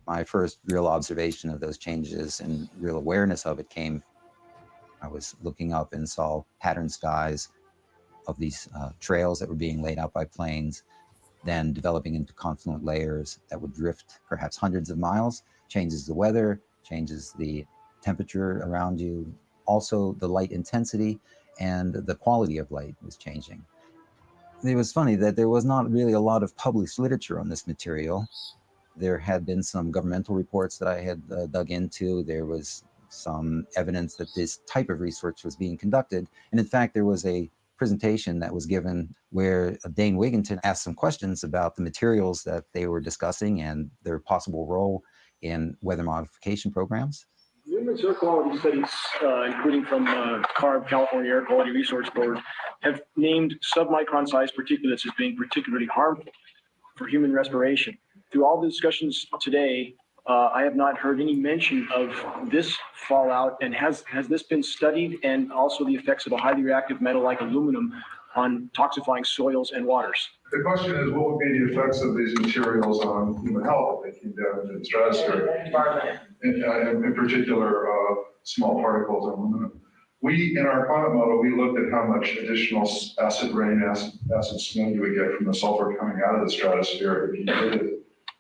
My first real observation of those changes and real awareness of it came, I was looking up and saw patterned skies of these trails that were being laid out by planes, then developing into confluent layers that would drift perhaps hundreds of miles, changes the weather, changes the temperature around you. Also, the light intensity and the quality of light was changing. It was funny that there was not really a lot of published literature on this material. There had been some governmental reports that I had dug into. There was some evidence that this type of research was being conducted. And in fact, there was a presentation that was given where Dane Wigginton asked some questions about the materials that they were discussing and their possible role in weather modification programs. Numerous air quality studies, including from CARB, California Air Quality Resource Board, have named submicron-sized particulates as being particularly harmful for human respiration. Through all the discussions today, I have not heard any mention of this fallout, and has this been studied, and also the effects of a highly reactive metal like aluminum on toxifying soils and waters? The question is, what would be the effects of these materials on human health if they came down into the stratosphere? In particular, small particles of aluminum. In our climate model, we looked at how much additional acid rain, acid snow you would get from the sulfur coming out of the stratosphere if you did it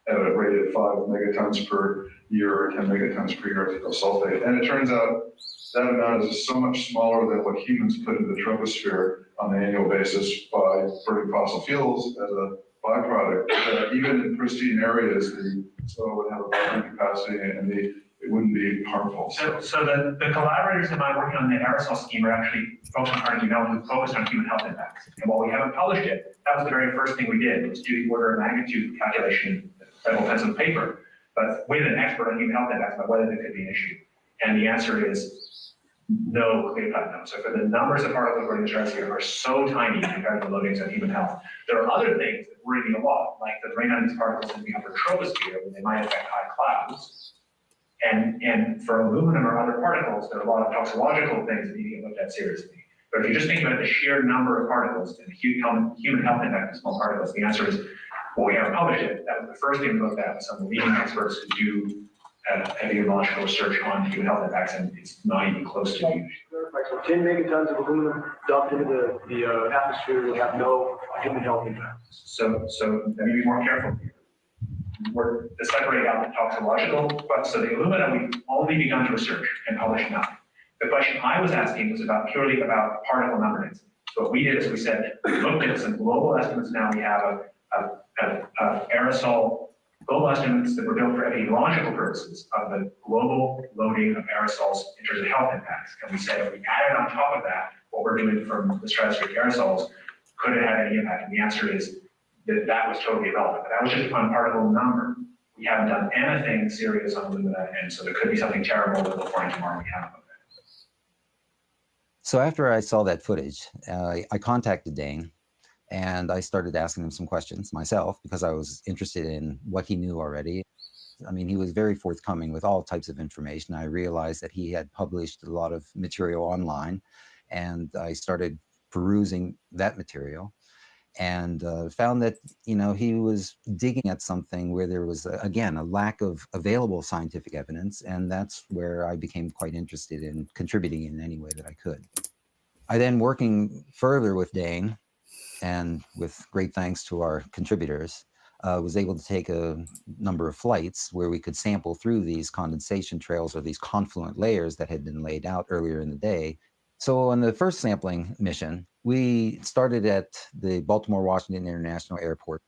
at a rate of 5 megatons per year or 10 megatons per year of sulfate. And it turns out that amount is so much smaller than what humans put into the troposphere on an annual basis by burning fossil fuels as a byproduct. That even in pristine areas, the soil would have a binding capacity and it wouldn't be harmful. So the collaborators of mine working on the aerosol scheme are actually folks from Carnegie Mellon who focused on human health impacts. And while we haven't published it, that was the very first thing we did, was do the order of magnitude calculation, federal pencil paper, but with an expert on human health impacts about whether there could be an issue. And the answer is no, clear cut no. So for the numbers of particles we're in the stratosphere are so tiny compared to the loadings on human health. There are other things that worry me a lot, like the rain on these particles in the upper troposphere, where they might affect high clouds. And for aluminum or other particles, there are a lot of toxicological things that need to get looked at seriously. But if you just think about the sheer number of particles and the human health impact of small particles, the answer is, well, we haven't published it. That was the first thing we looked at with some of the leading experts who do epidemiological research on human health impacts, and it's not even close to huge. So 10 megatons of aluminum dumped into the atmosphere will have no human health impact. So let me be more careful here. We're separating out the toxicological, but so the aluminum we've only begun to research and publish now. The question I was asking was purely about particle number density. So what we did is we said, looked at some global estimates now. We have a aerosol global estimates that were built for epidemiological purposes of the global loading of aerosols in terms of health impacts. And we said if we added on top of that what we're doing from the stratospheric aerosols, could it have any impact? And the answer is that was totally irrelevant. But that was just on particle number. We haven't done anything serious on alumina, and so there could be something terrible that we'll find tomorrow we haven't. So after I saw that footage, I contacted Dane and I started asking him some questions myself because I was interested in what he knew already. I mean, he was very forthcoming with all types of information. I realized that he had published a lot of material online, and I started perusing that material and found that, you know, he was digging at something where there was, again, a lack of available scientific evidence. And that's where I became quite interested in contributing in any way that I could. I then, working further with Dane, and with great thanks to our contributors, was able to take a number of flights where we could sample through these condensation trails or these confluent layers that had been laid out earlier in the day. So on the first sampling mission, we started at the Baltimore-Washington International Airport.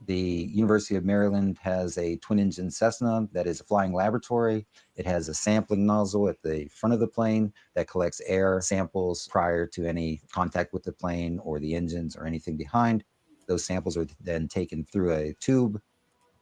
The University of Maryland has a twin-engine Cessna that is a flying laboratory. It has a sampling nozzle at the front of the plane that collects air samples prior to any contact with the plane or the engines or anything behind. Those samples are then taken through a tube,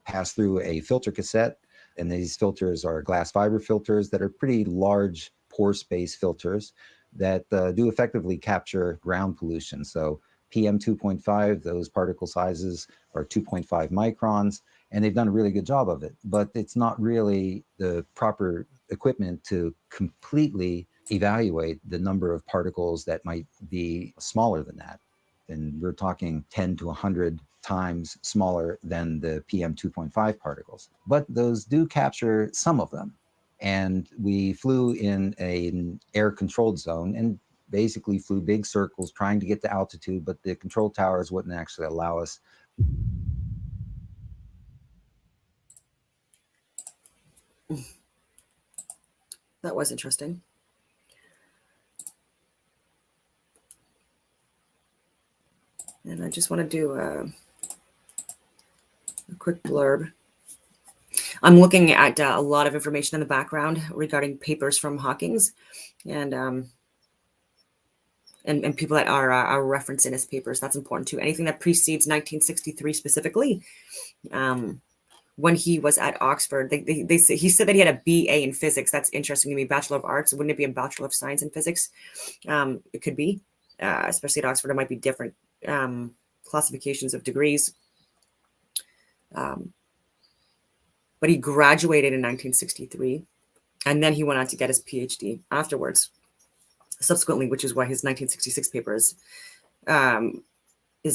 pass through a filter cassette, and these filters are glass fiber filters that are pretty large pore space filters that do effectively capture ground pollution. So PM 2.5, those particle sizes are 2.5 microns, and they've done a really good job of it. But it's not really the proper equipment to completely evaluate the number of particles that might be smaller than that. And we're talking 10 to 100 times smaller than the PM 2.5 particles. But those do capture some of them. And we flew in an air-controlled zone and basically flew big circles trying to get to altitude, but the control towers wouldn't actually allow us. That was interesting. And I just want to do a quick blurb. I'm looking at a lot of information in the background regarding papers from Hawkins and people that are referenced in his papers. That's important too. Anything that precedes 1963 specifically. When he was at Oxford, he said that he had a BA in physics. That's interesting to me. Bachelor of Arts. Wouldn't it be a Bachelor of Science in Physics? It could be, especially at Oxford. It might be different classifications of degrees. But he graduated in 1963, and then he went on to get his PhD afterwards, subsequently, which is why his 1966 paper is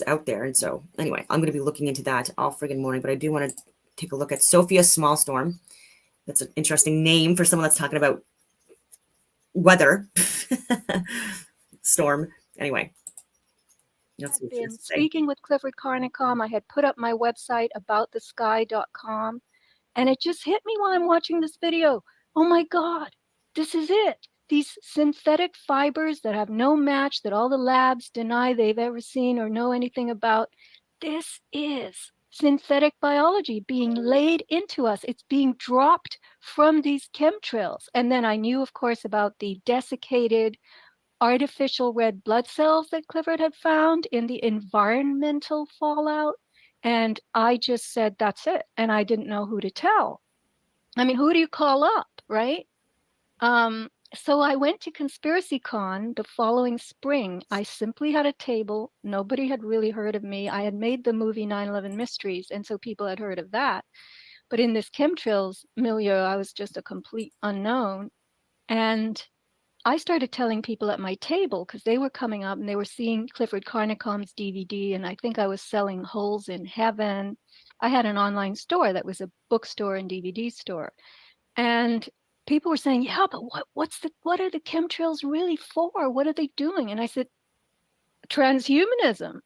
out there. And so, anyway, I'm going to be looking into that all friggin' morning. But I do want to take a look at Sophia Small Storm. That's an interesting name for someone that's talking about weather. Storm. Anyway. I've been speaking with Clifford Carnicom. I had put up my website aboutthesky.com, and it just hit me while I'm watching this video. Oh my God, this is it. These synthetic fibers that have no match, that all the labs deny they've ever seen or know anything about. This is synthetic biology being laid into us. It's being dropped from these chemtrails. And then I knew, of course, about the desiccated artificial red blood cells that Clifford had found in the environmental fallout. And I just said, that's it. And I didn't know who to tell. I mean, who do you call up, right? So I went to Conspiracy Con the following spring. I simply had a table. Nobody had really heard of me. I had made the movie 9/11 Mysteries, and so people had heard of that. But in this chemtrails milieu, I was just a complete unknown. And I started telling people at my table, because they were coming up and they were seeing Clifford Carnicom's DVD, and I think I was selling Holes in Heaven. I had an online store that was a bookstore and DVD store. And people were saying, yeah, but what are the chemtrails really for? What are they doing? And I said, transhumanism.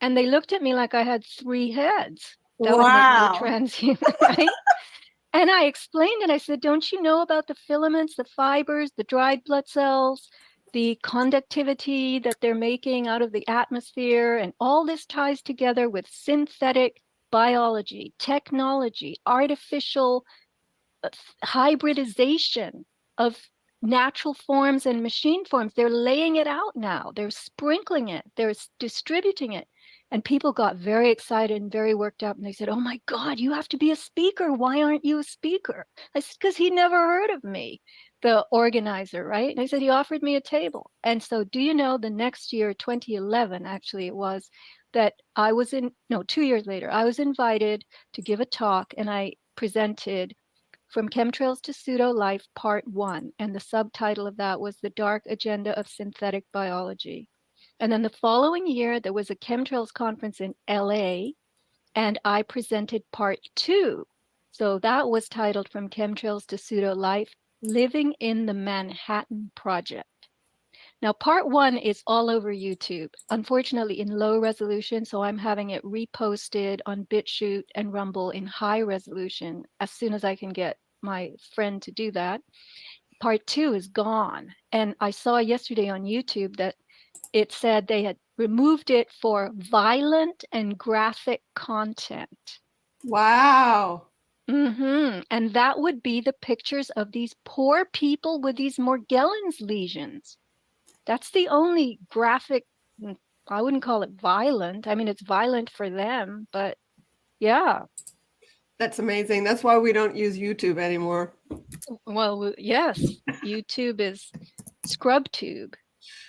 And they looked at me like I had 3 heads. That would make me a transhuman, right? And I explained it. I said, don't you know about the filaments, the fibers, the dried blood cells, the conductivity that they're making out of the atmosphere? And all this ties together with synthetic biology, technology, artificial hybridization of natural forms and machine forms. They're laying it out now. They're sprinkling it. They're distributing it. And people got very excited and very worked up. And they said, oh my God, you have to be a speaker. Why aren't you a speaker? I said, because he never heard of me, the organizer, right? And I said, he offered me a table. And so do you know, the next year, 2011, actually it was, that I was 2 years later, I was invited to give a talk, and I presented From Chemtrails to Pseudo-Life, Part 1. And the subtitle of that was The Dark Agenda of Synthetic Biology. And then the following year, there was a chemtrails conference in LA, and I presented Part 2. So that was titled From Chemtrails to Pseudo-Life, Living in the Manhattan Project. Now, Part 1 is all over YouTube, unfortunately in low resolution, so I'm having it reposted on BitChute and Rumble in high resolution as soon as I can get my friend to do that. Part 2 is gone. And I saw yesterday on YouTube that it said they had removed it for violent and graphic content. Wow. And that would be the pictures of these poor people with these Morgellons lesions. That's the only graphic, I wouldn't call it violent. I mean, it's violent for them, but yeah. That's amazing. That's why we don't use YouTube anymore. Well, yes, YouTube is ScrubTube.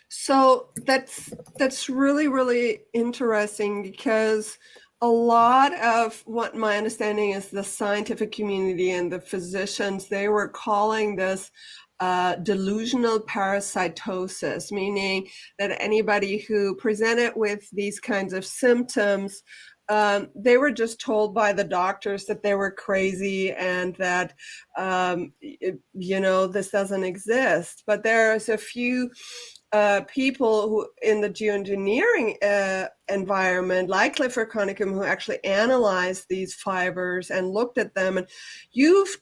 So that's really, really interesting, because a lot of what my understanding is, the scientific community and the physicians, they were calling this delusional parasitosis, meaning that anybody who presented with these kinds of symptoms, they were just told by the doctors that they were crazy and that, this doesn't exist. But there's a few people who in the geoengineering environment, like Clifford Carnicom, who actually analyzed these fibers and looked at them. And you've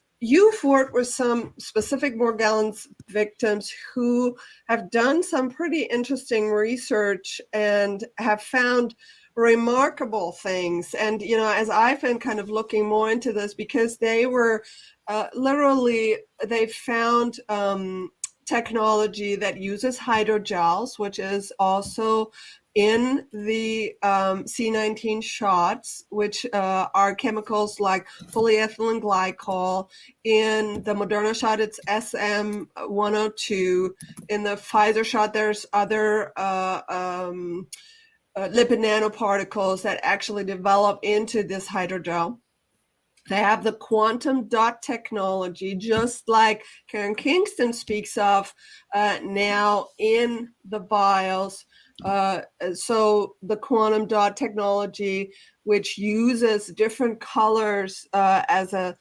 worked with some specific Morgellons victims who have done some pretty interesting research and have found remarkable things. And, as I've been kind of looking more into this, because they were they found technology that uses hydrogels, which is also in the C19 shots, which are chemicals like polyethylene glycol. In the Moderna shot, it's SM102. In the Pfizer shot, there's other lipid nanoparticles that actually develop into this hydrogel. They have the quantum dot technology, just like Karen Kingston speaks of now in the vials. So the quantum dot technology, which uses different colors as an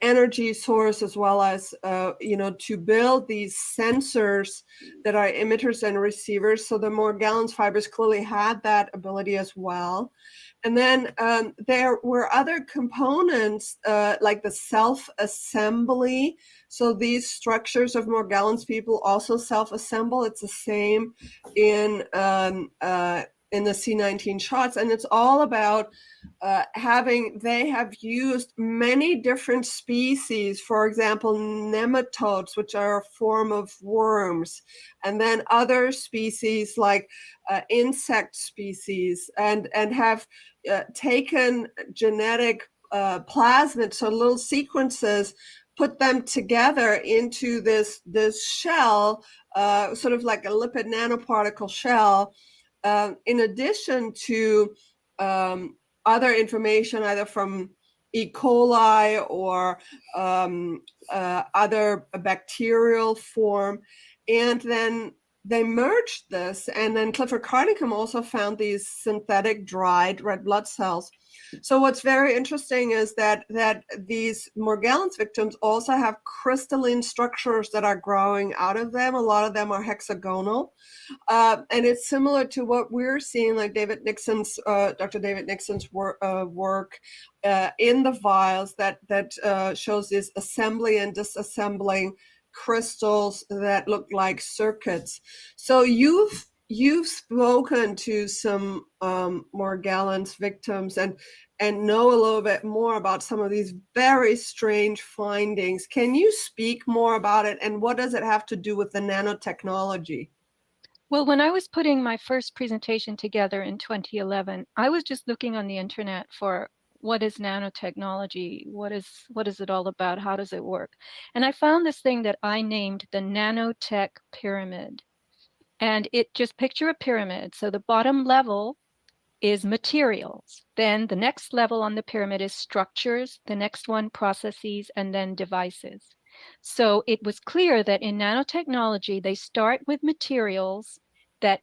energy source, as well as to build these sensors that are emitters and receivers. So the Morgellons fibers clearly had that ability as well. And then there were other components like the self-assembly. So these structures of Morgellons people also self-assemble. It's the same in the C19 shots. And it's all about they have used many different species, for example, nematodes, which are a form of worms, and then other species like insect species, and have taken genetic plasmids, so little sequences put them together into this shell, sort of like a lipid nanoparticle shell, in addition to other information either from E. coli or other bacterial form. And then they merged this, and then Clifford Carnicom also found these synthetic dried red blood cells. So what's very interesting is that these Morgellons victims also have crystalline structures that are growing out of them. A lot of them are hexagonal. And it's similar to what we're seeing, like Dr. David Nixon's work in the vials that shows this assembly and disassembling crystals that look like circuits. So you've spoken to some Morgellons victims and know a little bit more about some of these very strange findings. Can you speak more about it, and what does it have to do with the nanotechnology? Well, when I was putting my first presentation together in 2011, I was just looking on the internet for what is nanotechnology? What is it all about? How does it work? And I found this thing that I named the nanotech pyramid. And it just picture a pyramid. So the bottom level is materials. Then the next level on the pyramid is structures, the next one processes, and then devices. So it was clear that in nanotechnology, they start with materials that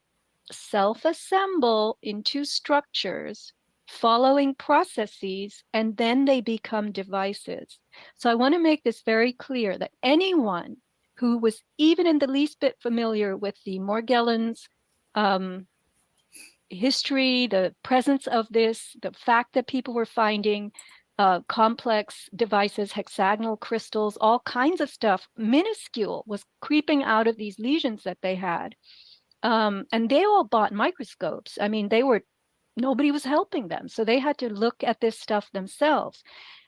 self-assemble into structures, following processes, and then they become devices. So I want to make this very clear that anyone who was even in the least bit familiar with the Morgellons history, the presence of this, the fact that people were finding complex devices, hexagonal crystals, all kinds of stuff, minuscule, was creeping out of these lesions that they had. And they all bought microscopes. I mean, nobody was helping them. So they had to look at this stuff themselves.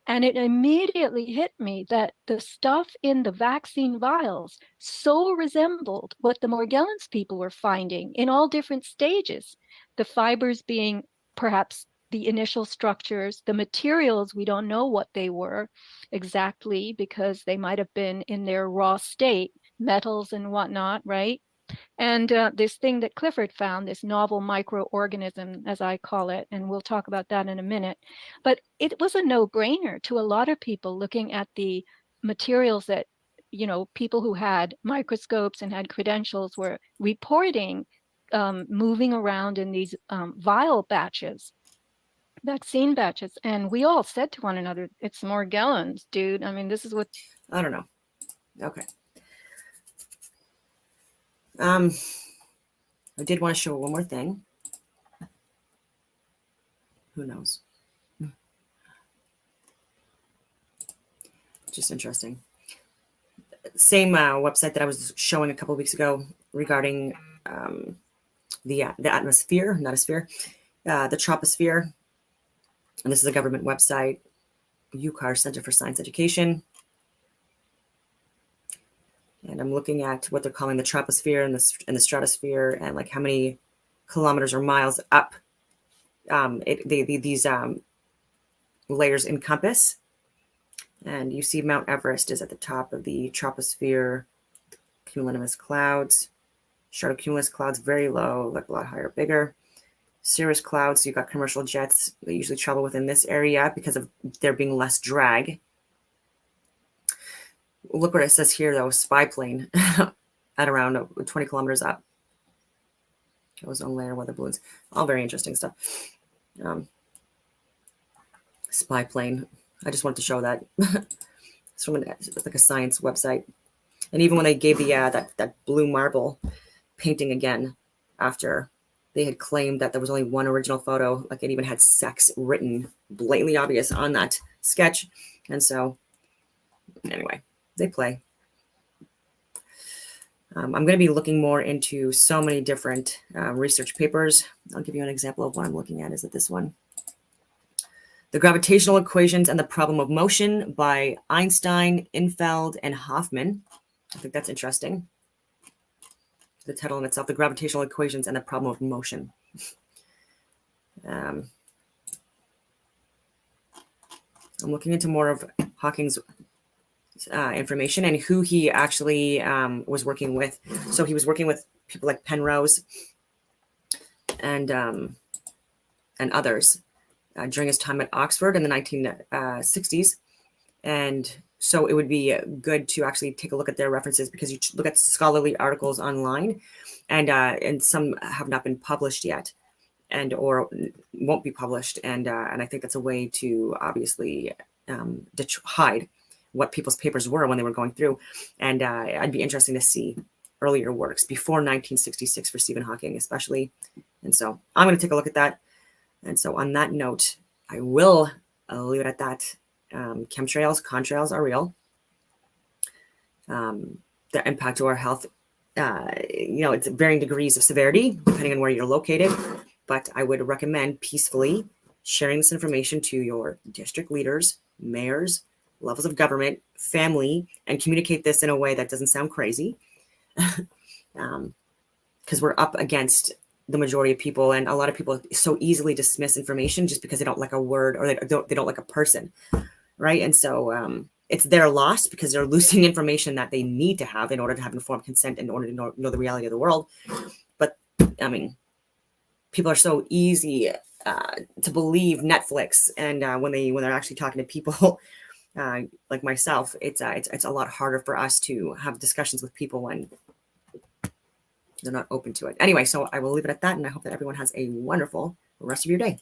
And it immediately hit me that the stuff in the vaccine vials so resembled what the Morgellons people were finding in all different stages. The fibers being perhaps the initial structures, the materials, we don't know what they were exactly because they might have been in their raw state, metals and whatnot, right? And this thing that Clifford found, this novel microorganism, as I call it, and we'll talk about that in a minute. But it was a no-brainer to a lot of people looking at the materials that, people who had microscopes and had credentials were reporting moving around in these vial batches, vaccine batches. And we all said to one another, it's Morgellons, dude. I mean, this is what... I don't know. Okay. I did want to show one more thing. Who knows? Just interesting. Same website that I was showing a couple of weeks ago regarding the atmosphere, not a sphere, the troposphere. And this is a government website, UCAR, Center for Science Education. And I'm looking at what they're calling the troposphere and the stratosphere, and like how many kilometers or miles up these layers encompass. And you see Mount Everest is at the top of the troposphere, cumulonimbus clouds, stratocumulus clouds very low, like a lot higher, bigger. Cirrus clouds, you've got commercial jets. They usually travel within this area because of there being less drag. Look what it says here, though, spy plane at around 20 kilometers up. Ozone layer, weather balloons, all very interesting stuff. Spy plane. I just wanted to show that. It's from it's like a science website. And even when they gave the that blue marble painting again, after they had claimed that there was only one original photo, like it even had sex written blatantly obvious on that sketch. And so, anyway, they play. I'm going to be looking more into so many different research papers. I'll give you an example of what I'm looking at. Is it this one? The Gravitational Equations and the Problem of Motion by Einstein, Infeld, and Hoffman. I think that's interesting. The title in itself, The Gravitational Equations and the Problem of Motion. I'm looking into more of Hawking's information and who he actually was working with. So he was working with people like Penrose and others during his time at Oxford in the 1960s. And so it would be good to actually take a look at their references, because you look at scholarly articles online, and some have not been published yet, or won't be published. And I think that's a way to obviously hide what people's papers were when they were going through. And I'd be interesting to see earlier works before 1966 for Stephen Hawking, especially. And so I'm going to take a look at that. And so on that note, I will leave it at that. Chemtrails, contrails are real. The impact to our health, it's varying degrees of severity depending on where you're located. But I would recommend peacefully sharing this information to your district leaders, mayors, levels of government, family, and communicate this in a way that doesn't sound crazy. Because we're up against the majority of people, and a lot of people so easily dismiss information just because they don't like a word, or they don't like a person, right? And so it's their loss, because they're losing information that they need to have in order to have informed consent, in order to know the reality of the world. But I mean, people are so easy to believe Netflix, and when they're actually talking to people like myself, it's a lot harder for us to have discussions with people when they're not open to it. Anyway, so I will leave it at that, and I hope that everyone has a wonderful rest of your day.